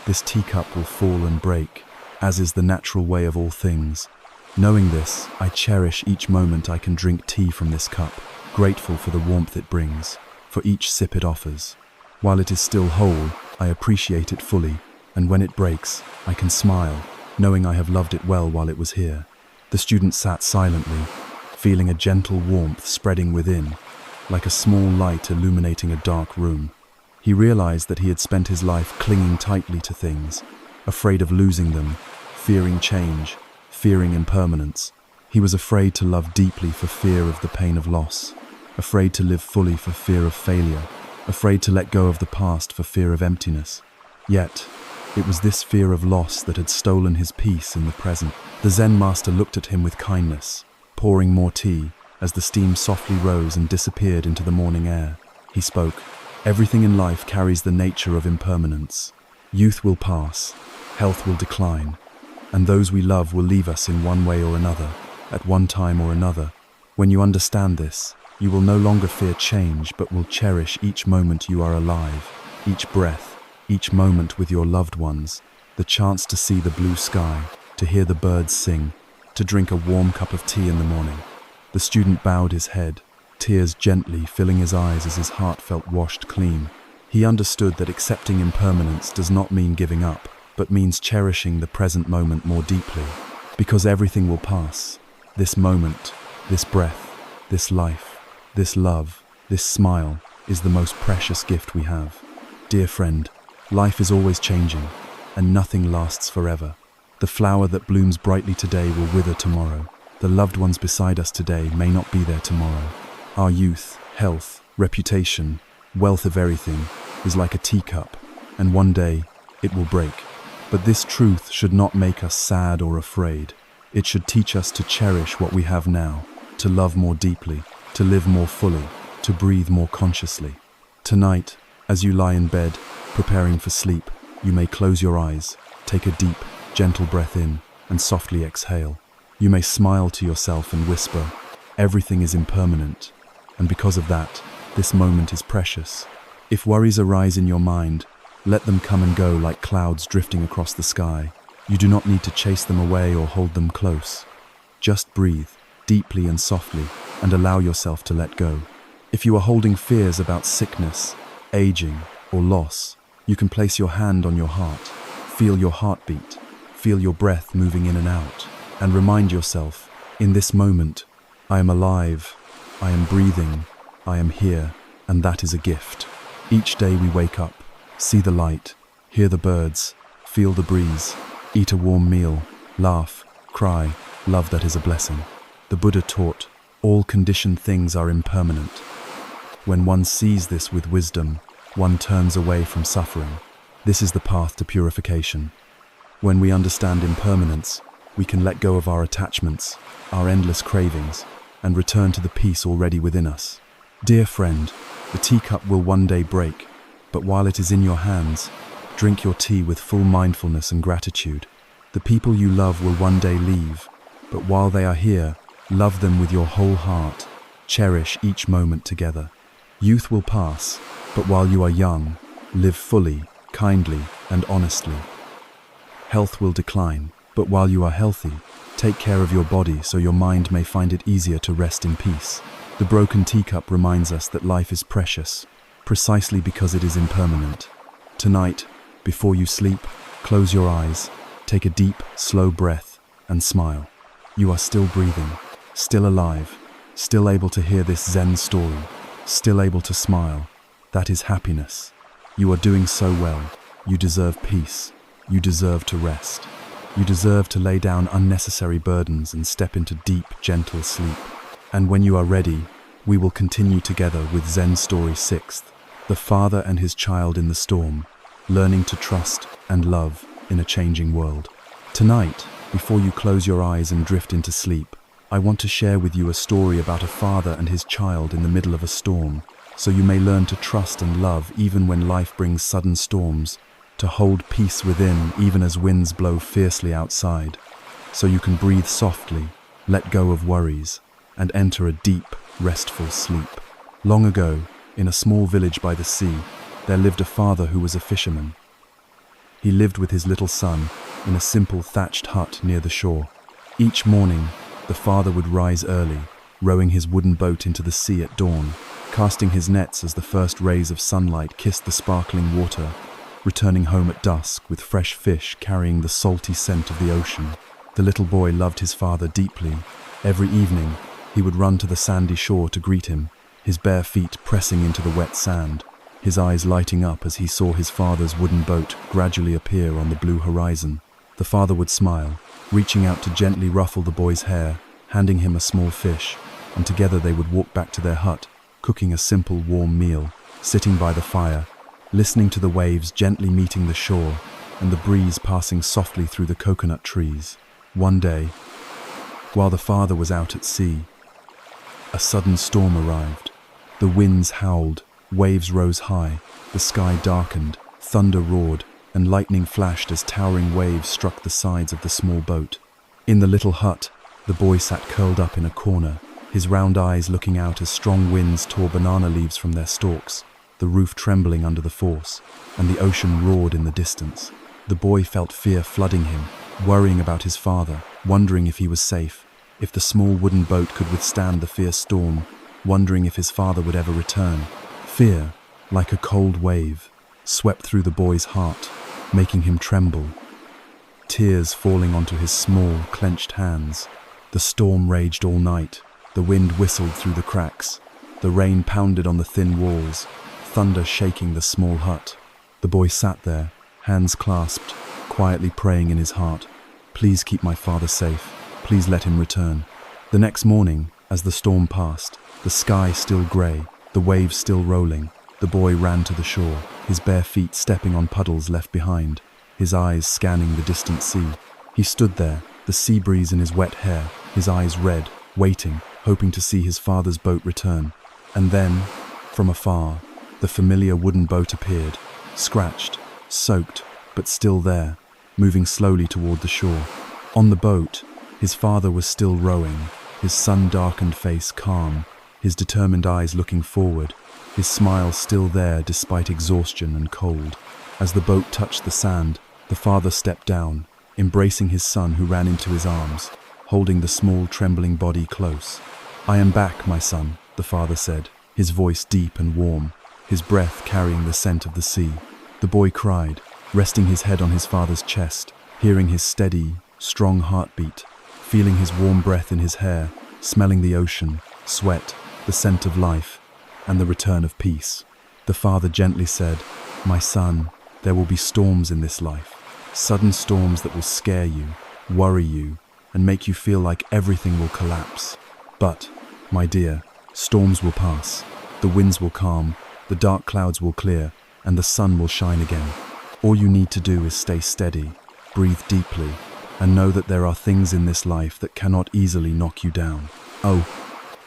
this teacup will fall and break, as is the natural way of all things. Knowing this, I cherish each moment I can drink tea from this cup, grateful for the warmth it brings, for each sip it offers. While it is still whole, I appreciate it fully, and when it breaks, I can smile, knowing I have loved it well while it was here." The student sat silently, feeling a gentle warmth spreading within. like a small light illuminating a dark room. He realized that he had spent his life clinging tightly to things, afraid of losing them, fearing change, fearing impermanence. He was afraid to love deeply for fear of the pain of loss, afraid to live fully for fear of failure, afraid to let go of the past for fear of emptiness. Yet, it was this fear of loss that had stolen his peace in the present. The Zen master looked at him with kindness, pouring more tea as the steam softly rose and disappeared into the morning air. He spoke, "Everything in life carries the nature of impermanence. Youth will pass, health will decline, and those we love will leave us in one way or another, at one time or another. When you understand this, you will no longer fear change, but will cherish each moment you are alive, each breath, each moment with your loved ones, the chance to see the blue sky, to hear the birds sing, to drink a warm cup of tea in the morning." The student bowed his head, tears gently filling his eyes as his heart felt washed clean. He understood that accepting impermanence does not mean giving up, but means cherishing the present moment more deeply. Because everything will pass. This moment, this breath, this life, this love, this smile is the most precious gift we have. Dear friend, life is always changing, and nothing lasts forever. The flower that blooms brightly today will wither tomorrow. The loved ones beside us today may not be there tomorrow. Our youth, health, reputation, wealth of everything is like a teacup, and one day it will break. But this truth should not make us sad or afraid. It should teach us to cherish what we have now, to love more deeply, to live more fully, to breathe more consciously. Tonight, as you lie in bed, preparing for sleep, you may close your eyes, take a deep, gentle breath in, and softly exhale. You may smile to yourself and whisper, "Everything is impermanent," and because of that, this moment is precious. If worries arise in your mind, let them come and go like clouds drifting across the sky. You do not need to chase them away or hold them close. Just breathe, deeply and softly, and allow yourself to let go. If you are holding fears about sickness, aging, or loss, you can place your hand on your heart, feel your heartbeat, feel your breath moving in and out, and remind yourself, in this moment, I am alive, I am breathing, I am here, and that is a gift. Each day we wake up, see the light, hear the birds, feel the breeze, eat a warm meal, laugh, cry, love that is a blessing. The Buddha taught, all conditioned things are impermanent. When one sees this with wisdom, one turns away from suffering. This is the path to purification. When we understand impermanence, we can let go of our attachments, our endless cravings, and return to the peace already within us. Dear friend, the teacup will one day break, but while it is in your hands, drink your tea with full mindfulness and gratitude. The people you love will one day leave, but while they are here, love them with your whole heart. Cherish each moment together. Youth will pass, but while you are young, live fully, kindly, and honestly. Health will decline, but while you are healthy, take care of your body so your mind may find it easier to rest in peace. The broken teacup reminds us that life is precious, precisely because it is impermanent. Tonight, before you sleep, close your eyes, take a deep, slow breath, and smile. You are still breathing, still alive, still able to hear this Zen story, still able to smile. That is happiness. You are doing so well. You deserve peace. You deserve to rest. You deserve to lay down unnecessary burdens and step into deep, gentle sleep. And when you are ready, we will continue together with Zen Story 6th, the father and his child in the storm, learning to trust and love in a changing world. Tonight, before you close your eyes and drift into sleep, I want to share with you a story about a father and his child in the middle of a storm, so you may learn to trust and love even when life brings sudden storms, to hold peace within even as winds blow fiercely outside, so you can breathe softly, let go of worries, and enter a deep, restful sleep. Long ago, in a small village by the sea, there lived a father who was a fisherman. He lived with his little son in a simple thatched hut near the shore. Each morning, the father would rise early, rowing his wooden boat into the sea at dawn, casting his nets as the first rays of sunlight kissed the sparkling water, returning home at dusk with fresh fish carrying the salty scent of the ocean. The little boy loved his father deeply. Every evening, he would run to the sandy shore to greet him, his bare feet pressing into the wet sand, his eyes lighting up as he saw his father's wooden boat gradually appear on the blue horizon. The father would smile, reaching out to gently ruffle the boy's hair, handing him a small fish, and together they would walk back to their hut, cooking a simple warm meal, sitting by the fire, listening to the waves gently meeting the shore and the breeze passing softly through the coconut trees. One day, while the father was out at sea, a sudden storm arrived. The winds howled, waves rose high, the sky darkened, thunder roared, and lightning flashed as towering waves struck the sides of the small boat. In the little hut, the boy sat curled up in a corner, his round eyes looking out as strong winds tore banana leaves from their stalks, the roof trembling under the force, and the ocean roared in the distance. The boy felt fear flooding him, worrying about his father, wondering if he was safe, if the small wooden boat could withstand the fierce storm, wondering if his father would ever return. Fear, like a cold wave, swept through the boy's heart, making him tremble, tears falling onto his small, clenched hands. The storm raged all night, the wind whistled through the cracks, the rain pounded on the thin walls, thunder shaking the small hut. The boy sat there, hands clasped, quietly praying in his heart, "Please keep my father safe, please let him return." The next morning, as the storm passed, the sky still grey, the waves still rolling, the boy ran to the shore, his bare feet stepping on puddles left behind, his eyes scanning the distant sea. He stood there, the sea breeze in his wet hair, his eyes red, waiting, hoping to see his father's boat return. And then, from afar, the familiar wooden boat appeared, scratched, soaked, but still there, moving slowly toward the shore. On the boat, his father was still rowing, his sun-darkened face calm, his determined eyes looking forward, his smile still there despite exhaustion and cold. As the boat touched the sand, the father stepped down, embracing his son who ran into his arms, holding the small trembling body close. "I am back, my son," the father said, his voice deep and warm, his breath carrying the scent of the sea. The boy cried, resting his head on his father's chest, hearing his steady, strong heartbeat, feeling his warm breath in his hair, smelling the ocean, sweat, the scent of life, and the return of peace. The father gently said, "My son, there will be storms in this life, sudden storms that will scare you, worry you, and make you feel like everything will collapse. But, my dear, storms will pass, the winds will calm, the dark clouds will clear, and the sun will shine again. All you need to do is stay steady, breathe deeply, and know that there are things in this life that cannot easily knock you down." Oh,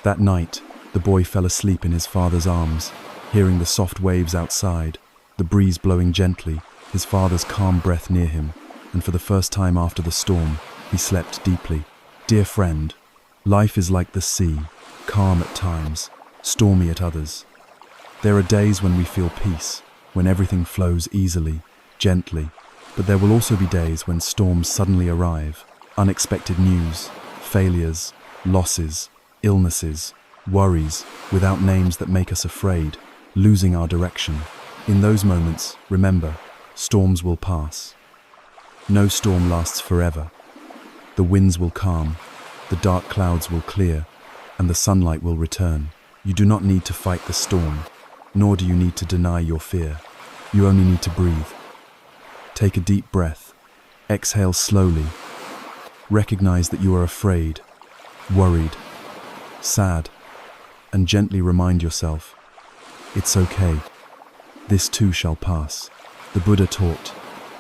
that night, the boy fell asleep in his father's arms, hearing the soft waves outside, the breeze blowing gently, his father's calm breath near him, and for the first time after the storm, he slept deeply. Dear friend, life is like the sea, calm at times, stormy at others. There are days when we feel peace, when everything flows easily, gently, but there will also be days when storms suddenly arrive, unexpected news, failures, losses, illnesses, worries, without names that make us afraid, losing our direction. In those moments, remember, storms will pass. No storm lasts forever. The winds will calm, the dark clouds will clear, and the sunlight will return. You do not need to fight the storm, nor do you need to deny your fear. You only need to breathe. Take a deep breath. Exhale slowly. Recognize that you are afraid, worried, sad, and gently remind yourself, it's okay. This too shall pass. The Buddha taught,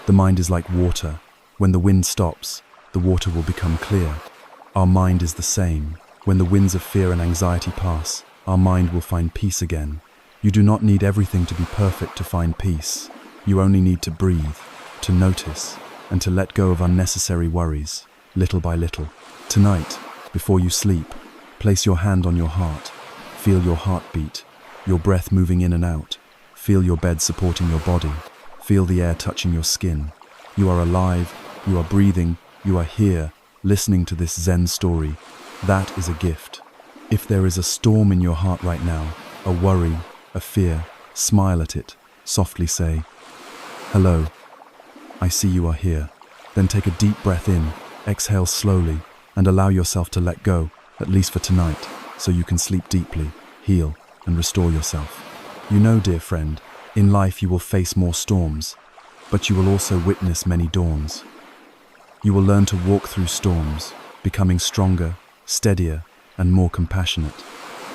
the mind is like water. When the wind stops, the water will become clear. Our mind is the same. When the winds of fear and anxiety pass, our mind will find peace again. You do not need everything to be perfect to find peace. You only need to breathe, to notice, and to let go of unnecessary worries, little by little. Tonight, before you sleep, place your hand on your heart. Feel your heartbeat, your breath moving in and out. Feel your bed supporting your body. Feel the air touching your skin. You are alive, you are breathing, you are here, listening to this Zen story. That is a gift. If there is a storm in your heart right now, a worry, a fear, smile at it. Softly say, "Hello, I see you are here." Then take a deep breath in, exhale slowly, and allow yourself to let go, at least for tonight, so you can sleep deeply, heal, and restore yourself. You know, dear friend, in life you will face more storms, but you will also witness many dawns. You will learn to walk through storms, becoming stronger, steadier, and more compassionate.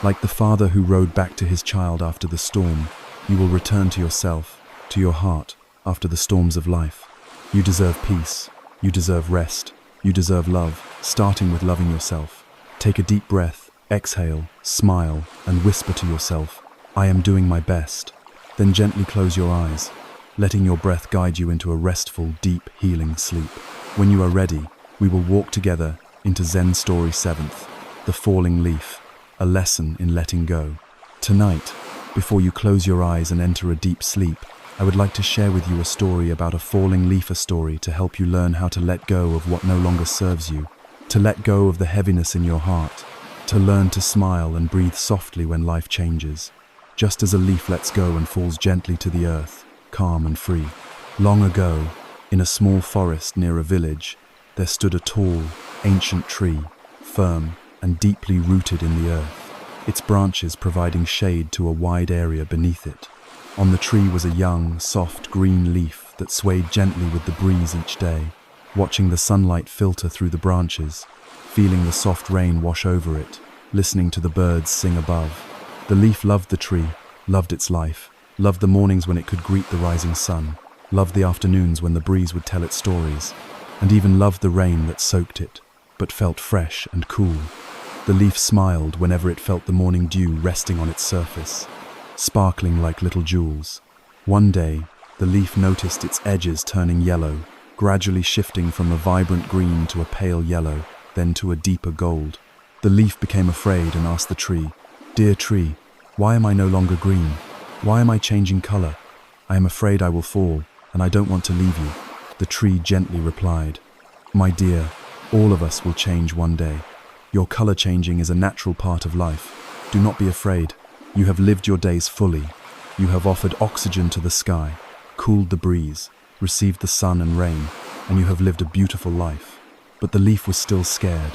Like the father who rode back to his child after the storm, you will return to yourself, to your heart, after the storms of life. You deserve peace. You deserve rest. You deserve love, starting with loving yourself. Take a deep breath, exhale, smile, and whisper to yourself, "I am doing my best." Then gently close your eyes, letting your breath guide you into a restful, deep, healing sleep. When you are ready, we will walk together into Zen Story 7th, The Falling Leaf, a lesson in letting go. Tonight, before you close your eyes and enter a deep sleep, I would like to share with you a story about a falling leaf, a story to help you learn how to let go of what no longer serves you, to let go of the heaviness in your heart, to learn to smile and breathe softly when life changes, just as a leaf lets go and falls gently to the earth, calm and free. Long ago, in a small forest near a village, there stood a tall, ancient tree, firm and deeply rooted in the earth, its branches providing shade to a wide area beneath it. On the tree was a young, soft green leaf that swayed gently with the breeze each day, watching the sunlight filter through the branches, feeling the soft rain wash over it, listening to the birds sing above. The leaf loved the tree, loved its life, loved the mornings when it could greet the rising sun, loved the afternoons when the breeze would tell it stories, and even loved the rain that soaked it, but felt fresh and cool. The leaf smiled whenever it felt the morning dew resting on its surface, sparkling like little jewels. One day, the leaf noticed its edges turning yellow, gradually shifting from a vibrant green to a pale yellow, then to a deeper gold. The leaf became afraid and asked the tree, "Dear tree, why am I no longer green? Why am I changing color? I am afraid I will fall, and I don't want to leave you." The tree gently replied, "My dear, all of us will change one day. Your color changing is a natural part of life. Do not be afraid. You have lived your days fully. You have offered oxygen to the sky, cooled the breeze, received the sun and rain, and you have lived a beautiful life." But the leaf was still scared,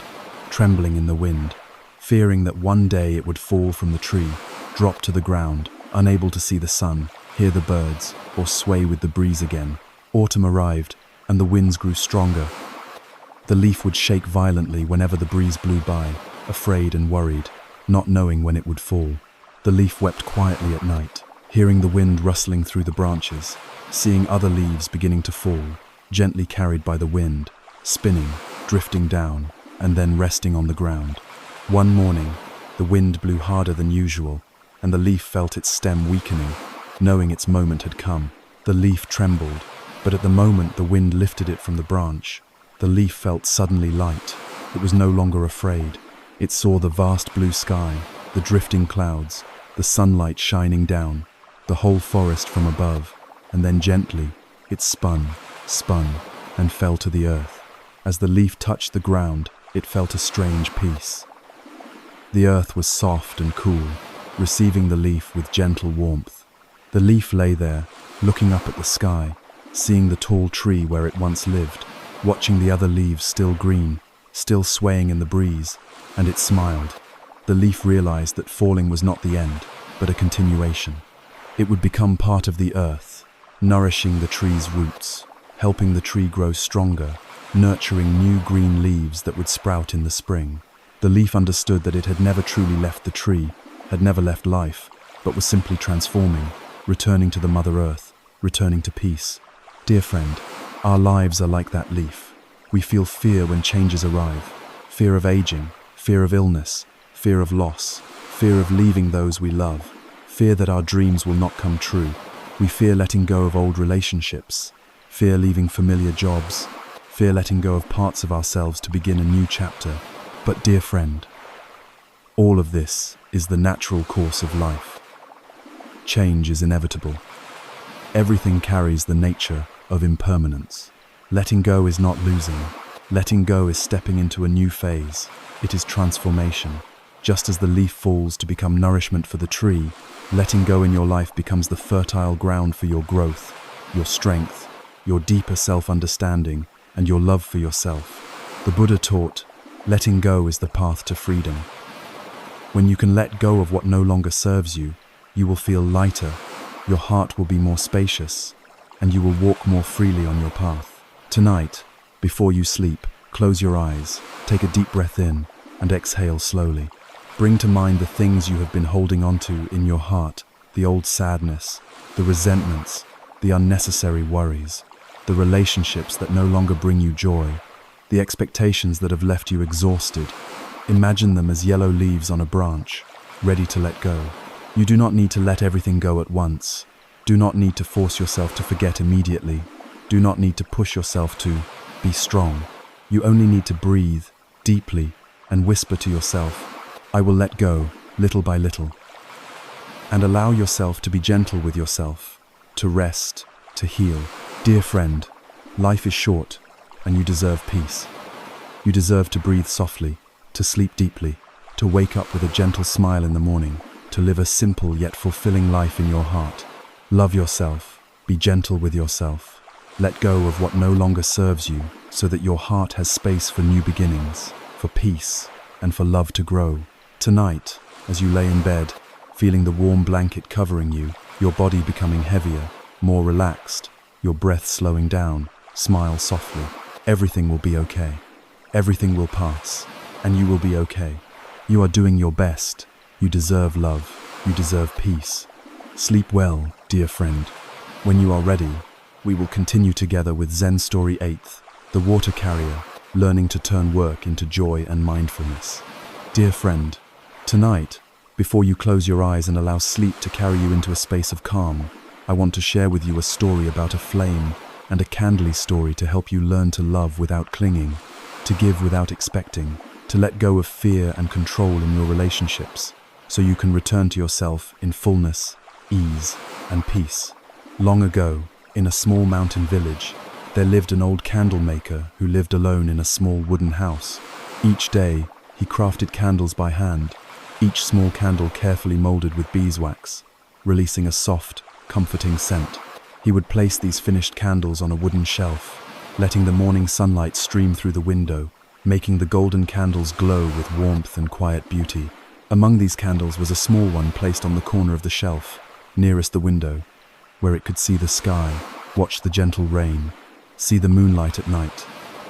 trembling in the wind, fearing that one day it would fall from the tree, drop to the ground, unable to see the sun, hear the birds, or sway with the breeze again. Autumn arrived, and the winds grew stronger. The leaf would shake violently whenever the breeze blew by, afraid and worried, not knowing when it would fall. The leaf wept quietly at night, hearing the wind rustling through the branches, seeing other leaves beginning to fall, gently carried by the wind, spinning, drifting down, and then resting on the ground. One morning, the wind blew harder than usual, and the leaf felt its stem weakening, knowing its moment had come. The leaf trembled, but at the moment the wind lifted it from the branch, the leaf felt suddenly light. It was no longer afraid. It saw the vast blue sky, the drifting clouds, the sunlight shining down, the whole forest from above, and then gently, it spun, and fell to the earth. As the leaf touched the ground, it felt a strange peace. The earth was soft and cool, receiving the leaf with gentle warmth. The leaf lay there, looking up at the sky, seeing the tall tree where it once lived, watching the other leaves still green, still swaying in the breeze, and it smiled. The leaf realized that falling was not the end, but a continuation. It would become part of the earth, nourishing the tree's roots, helping the tree grow stronger, nurturing new green leaves that would sprout in the spring. The leaf understood that it had never truly left the tree, had never left life, but was simply transforming, returning to the Mother Earth, returning to peace. Dear friend, our lives are like that leaf. We feel fear when changes arrive, fear of aging, fear of illness, fear of loss, fear of leaving those we love, fear that our dreams will not come true. We fear letting go of old relationships, fear leaving familiar jobs, fear letting go of parts of ourselves to begin a new chapter. But dear friend, all of this is the natural course of life. Change is inevitable. Everything carries the nature of impermanence. Letting go is not losing. Letting go is stepping into a new phase. It is transformation. Just as the leaf falls to become nourishment for the tree, letting go in your life becomes the fertile ground for your growth, your strength, your deeper self-understanding, and your love for yourself. The Buddha taught, letting go is the path to freedom. When you can let go of what no longer serves you, you will feel lighter, your heart will be more spacious, and you will walk more freely on your path. Tonight, before you sleep, close your eyes, take a deep breath in, and exhale slowly. Bring to mind the things you have been holding onto in your heart, the old sadness, the resentments, the unnecessary worries, the relationships that no longer bring you joy, the expectations that have left you exhausted. Imagine them as yellow leaves on a branch, ready to let go. You do not need to let everything go at once. Do not need to force yourself to forget immediately. Do not need to push yourself to be strong. You only need to breathe deeply and whisper to yourself, I will let go, little by little. And allow yourself to be gentle with yourself, to rest, to heal. Dear friend, life is short, and you deserve peace. You deserve to breathe softly, to sleep deeply, to wake up with a gentle smile in the morning, to live a simple yet fulfilling life in your heart. Love yourself, be gentle with yourself. Let go of what no longer serves you so that your heart has space for new beginnings, for peace, and for love to grow. Tonight, as you lay in bed, feeling the warm blanket covering you, your body becoming heavier, more relaxed, your breath slowing down, smile softly. Everything will be okay. Everything will pass, and you will be okay. You are doing your best. You deserve love. You deserve peace. Sleep well, dear friend. When you are ready, we will continue together with Zen Story 8th, The Water Carrier, learning to turn work into joy and mindfulness. Dear friend, tonight, before you close your eyes and allow sleep to carry you into a space of calm, I want to share with you a story about a flame and a candle story to help you learn to love without clinging, to give without expecting, to let go of fear and control in your relationships, so you can return to yourself in fullness, ease, and peace. Long ago, in a small mountain village, there lived an old candle maker who lived alone in a small wooden house. Each day, he crafted candles by hand, each small candle carefully molded with beeswax, releasing a soft, comforting scent. He would place these finished candles on a wooden shelf, letting the morning sunlight stream through the window, making the golden candles glow with warmth and quiet beauty. Among these candles was a small one placed on the corner of the shelf, nearest the window, where it could see the sky, watch the gentle rain, see the moonlight at night,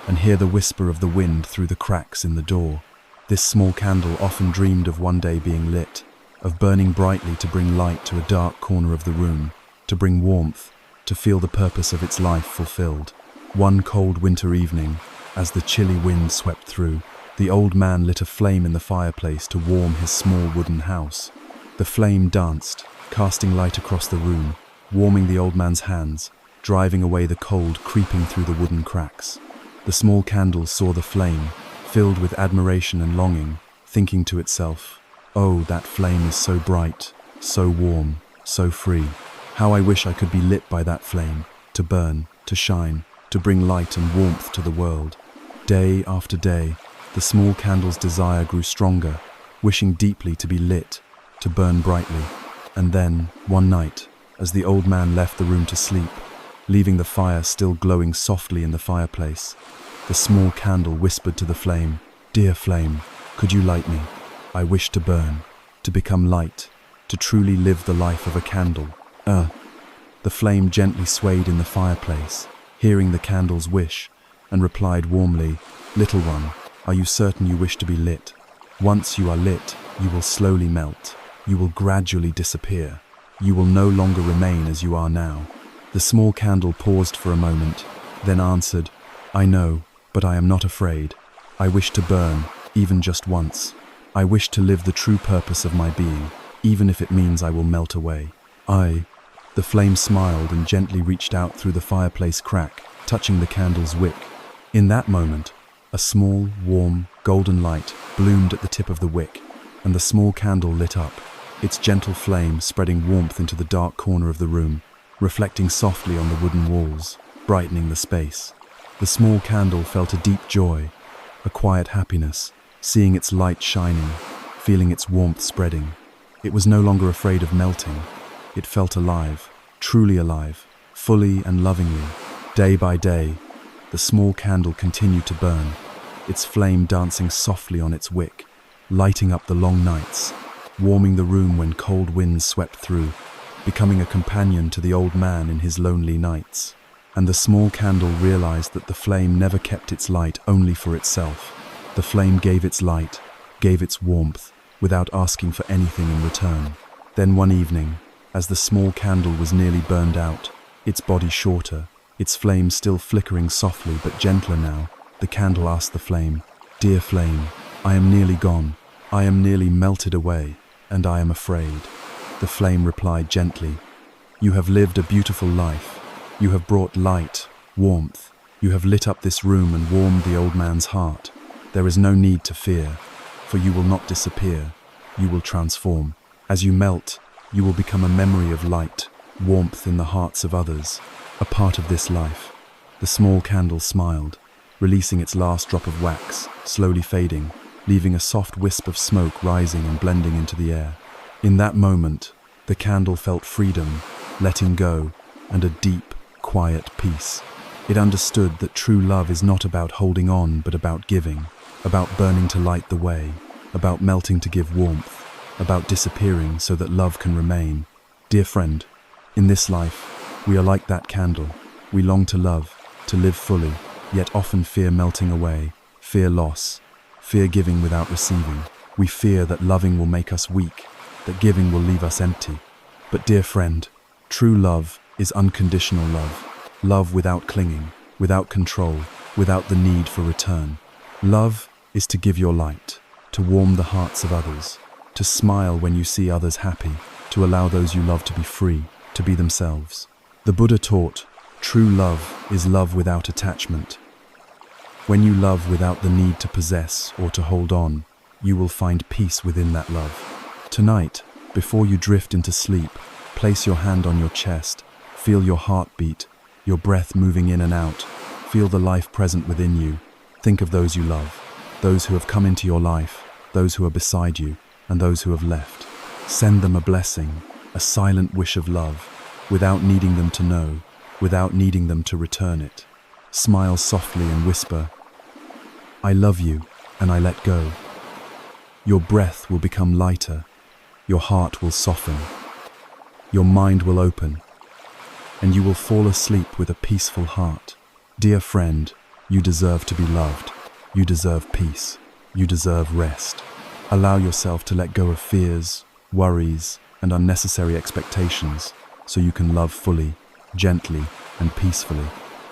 and hear the whisper of the wind through the cracks in the door. This small candle often dreamed of one day being lit, of burning brightly to bring light to a dark corner of the room, to bring warmth, to feel the purpose of its life fulfilled. One cold winter evening, as the chilly wind swept through, the old man lit a flame in the fireplace to warm his small wooden house. The flame danced, casting light across the room, warming the old man's hands, driving away the cold creeping through the wooden cracks. The small candle saw the flame, filled with admiration and longing, thinking to itself, "Oh, that flame is so bright, so warm, so free. How I wish I could be lit by that flame, to burn, to shine, to bring light and warmth to the world." Day after day, the small candle's desire grew stronger, wishing deeply to be lit, to burn brightly. And then, one night, as the old man left the room to sleep, leaving the fire still glowing softly in the fireplace, the small candle whispered to the flame, "Dear flame, could you light me? I wish to burn, to become light, to truly live the life of a candle." The flame gently swayed in the fireplace, hearing the candle's wish, and replied warmly, "Little one, are you certain you wish to be lit? Once you are lit, you will slowly melt. You will gradually disappear. You will no longer remain as you are now." The small candle paused for a moment, then answered, "I know, but I am not afraid. I wish to burn, even just once. I wish to live the true purpose of my being, even if it means I will melt away." The flame smiled and gently reached out through the fireplace crack, touching the candle's wick. In that moment, a small, warm, golden light bloomed at the tip of the wick, and the small candle lit up, its gentle flame spreading warmth into the dark corner of the room, reflecting softly on the wooden walls, brightening the space. The small candle felt a deep joy, a quiet happiness, seeing its light shining, feeling its warmth spreading. It was no longer afraid of melting. It felt alive, truly alive, fully and lovingly. Day by day, the small candle continued to burn, its flame dancing softly on its wick, lighting up the long nights, warming the room when cold winds swept through, becoming a companion to the old man in his lonely nights. And the small candle realized that the flame never kept its light only for itself. The flame gave its light, gave its warmth, without asking for anything in return. Then one evening, as the small candle was nearly burned out, its body shorter, its flame still flickering softly but gentler now, the candle asked the flame, "Dear flame, I am nearly gone. I am nearly melted away, and I am afraid." The flame replied gently, "You have lived a beautiful life. You have brought light, warmth. You have lit up this room and warmed the old man's heart. There is no need to fear, for you will not disappear. You will transform. As you melt, you will become a memory of light, warmth in the hearts of others, a part of this life." The small candle smiled, releasing its last drop of wax, slowly fading, leaving a soft wisp of smoke rising and blending into the air. In that moment, the candle felt freedom, letting go, and a deep, quiet peace. It understood that true love is not about holding on, but about giving, about burning to light the way, about melting to give warmth, about disappearing so that love can remain. Dear friend, in this life, we are like that candle. We long to love, to live fully, yet often fear melting away, fear loss, fear giving without receiving. We fear that loving will make us weak, that giving will leave us empty. But dear friend, true love is unconditional love. Love without clinging, without control, without the need for return. Love is to give your light, to warm the hearts of others, to smile when you see others happy, to allow those you love to be free, to be themselves. The Buddha taught, true love is love without attachment. When you love without the need to possess or to hold on, you will find peace within that love. Tonight, before you drift into sleep, place your hand on your chest, feel your heart beat, your breath moving in and out, feel the life present within you. Think of those you love, those who have come into your life, those who are beside you, and those who have left. Send them a blessing, a silent wish of love, without needing them to know, without needing them to return it. Smile softly and whisper, "I love you, and I let go." Your breath will become lighter, your heart will soften, your mind will open, and you will fall asleep with a peaceful heart. Dear friend, you deserve to be loved. You deserve peace. You deserve rest. Allow yourself to let go of fears, worries, and unnecessary expectations so you can love fully, gently, and peacefully.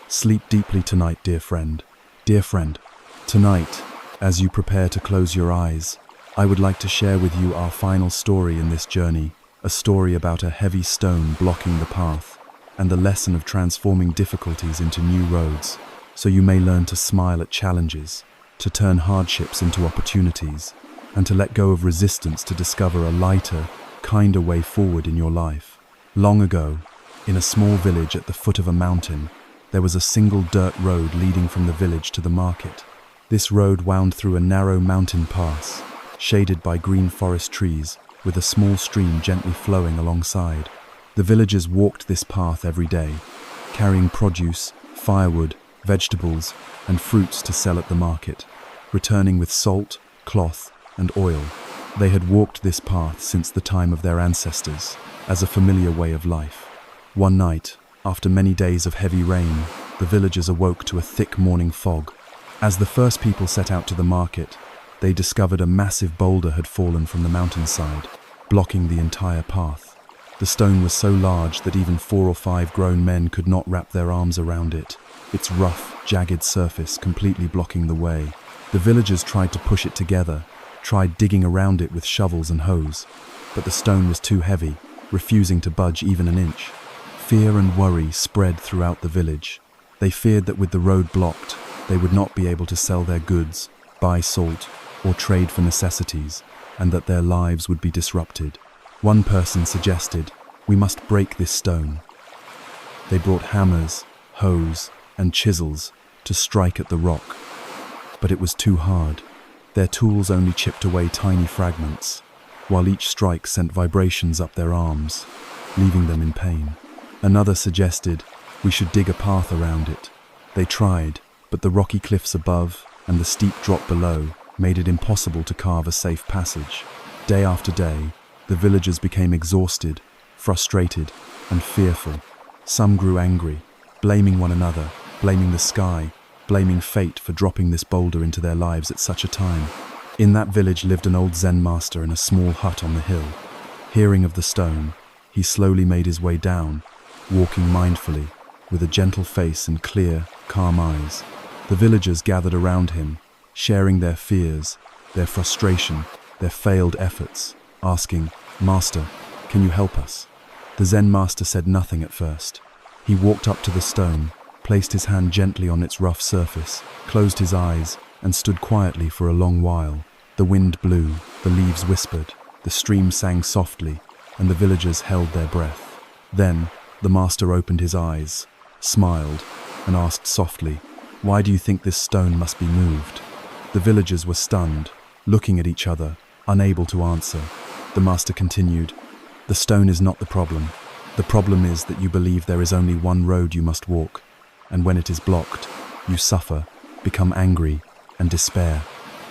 Sleep deeply tonight, dear friend. Dear friend, tonight, as you prepare to close your eyes, I would like to share with you our final story in this journey, a story about a heavy stone blocking the path, and the lesson of transforming difficulties into new roads, so you may learn to smile at challenges, to turn hardships into opportunities, and to let go of resistance to discover a lighter, kinder way forward in your life. Long ago, in a small village at the foot of a mountain, there was a single dirt road leading from the village to the market. This road wound through a narrow mountain pass, shaded by green forest trees, with a small stream gently flowing alongside. The villagers walked this path every day, carrying produce, firewood, vegetables, and fruits to sell at the market, returning with salt, cloth, and oil. They had walked this path since the time of their ancestors, as a familiar way of life. One night, after many days of heavy rain, the villagers awoke to a thick morning fog. As the first people set out to the market, they discovered a massive boulder had fallen from the mountainside, blocking the entire path. The stone was so large that even 4 or 5 grown men could not wrap their arms around it, its rough, jagged surface completely blocking the way. The villagers tried to push it together, tried digging around it with shovels and hoes, but the stone was too heavy, refusing to budge even an inch. Fear and worry spread throughout the village. They feared that with the road blocked, they would not be able to sell their goods, buy salt, or trade for necessities, and that their lives would be disrupted. One person suggested, "We must break this stone." They brought hammers, hoes, and chisels to strike at the rock, but it was too hard. Their tools only chipped away tiny fragments, while each strike sent vibrations up their arms, leaving them in pain. Another suggested, "We should dig a path around it." They tried, but the rocky cliffs above and the steep drop below made it impossible to carve a safe passage. Day after day, the villagers became exhausted, frustrated, and fearful. Some grew angry, blaming one another, blaming the sky, blaming fate for dropping this boulder into their lives at such a time. In that village lived an old Zen master in a small hut on the hill. Hearing of the stone, he slowly made his way down, walking mindfully, with a gentle face and clear, calm eyes. The villagers gathered around him, sharing their fears, their frustration, their failed efforts, asking, "Master, can you help us?" The Zen master said nothing at first. He walked up to the stone, placed his hand gently on its rough surface, closed his eyes, and stood quietly for a long while. The wind blew, the leaves whispered, the stream sang softly, and the villagers held their breath. Then, the master opened his eyes, smiled, and asked softly, "Why do you think this stone must be moved?" The villagers were stunned, looking at each other, unable to answer. The master continued, "The stone is not the problem. The problem is that you believe there is only one road you must walk, and when it is blocked, you suffer, become angry, and despair.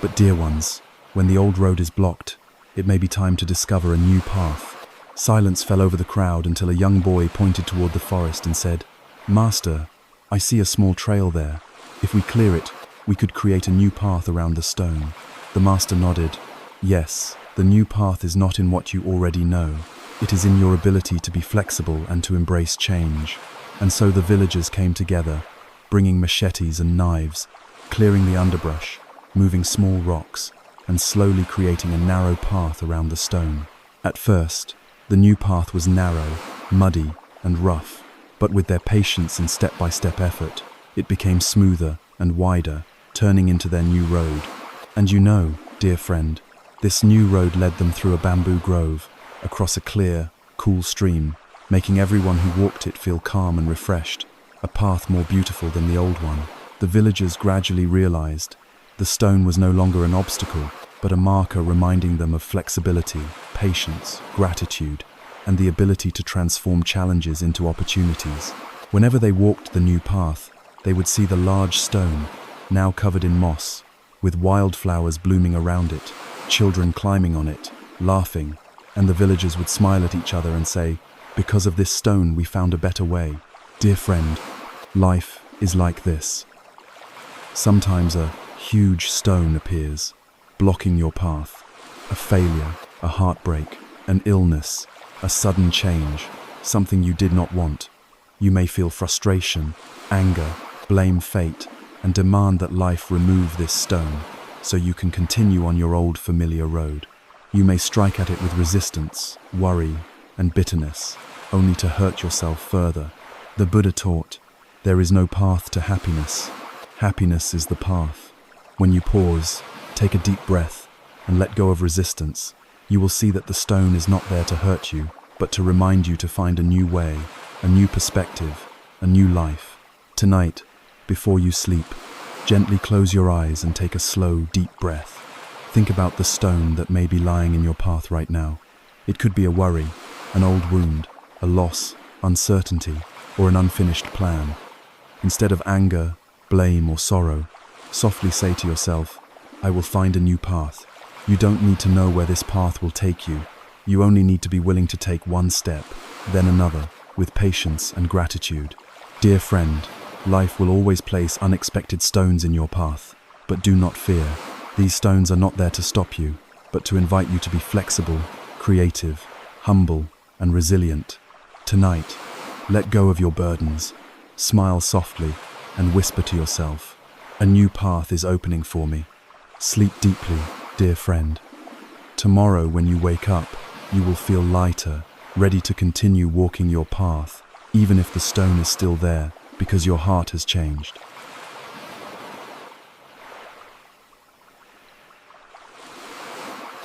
But dear ones, when the old road is blocked, it may be time to discover a new path." Silence fell over the crowd until a young boy pointed toward the forest and said, "Master, I see a small trail there. If we clear it, we could create a new path around the stone." The master nodded. "Yes, the new path is not in what you already know. It is in your ability to be flexible and to embrace change." And so the villagers came together, bringing machetes and knives, clearing the underbrush, moving small rocks, and slowly creating a narrow path around the stone. At first, the new path was narrow, muddy, and rough, but with their patience and step-by-step effort, it became smoother and wider, turning into their new road. And you know, dear friend, this new road led them through a bamboo grove, across a clear, cool stream, making everyone who walked it feel calm and refreshed, a path more beautiful than the old one. The villagers gradually realized the stone was no longer an obstacle, but a marker reminding them of flexibility, patience, gratitude, and the ability to transform challenges into opportunities. Whenever they walked the new path, they would see the large stone, now covered in moss, with wildflowers blooming around it, children climbing on it, laughing, and the villagers would smile at each other and say, "Because of this stone, we found a better way." Dear friend, life is like this. Sometimes a huge stone appears, blocking your path. A failure, a heartbreak, an illness, a sudden change, something you did not want. You may feel frustration, anger, blame fate, and demand that life remove this stone so you can continue on your old familiar road. You may strike at it with resistance, worry, and bitterness, only to hurt yourself further. The Buddha taught, there is no path to happiness. Happiness is the path. When you pause, take a deep breath, and let go of resistance, you will see that the stone is not there to hurt you, but to remind you to find a new way, a new perspective, a new life. Tonight, before you sleep, gently close your eyes and take a slow, deep breath. Think about the stone that may be lying in your path right now. It could be a worry, an old wound, a loss, uncertainty, or an unfinished plan. Instead of anger, blame, or sorrow, softly say to yourself, "I will find a new path." You don't need to know where this path will take you. You only need to be willing to take one step, then another, with patience and gratitude. Dear friend, life will always place unexpected stones in your path, but do not fear. These stones are not there to stop you, but to invite you to be flexible, creative, humble, and resilient. Tonight, let go of your burdens, smile softly, and whisper to yourself, "A new path is opening for me." Sleep deeply, dear friend. Tomorrow, when you wake up, you will feel lighter, ready to continue walking your path, even if the stone is still there, because your heart has changed.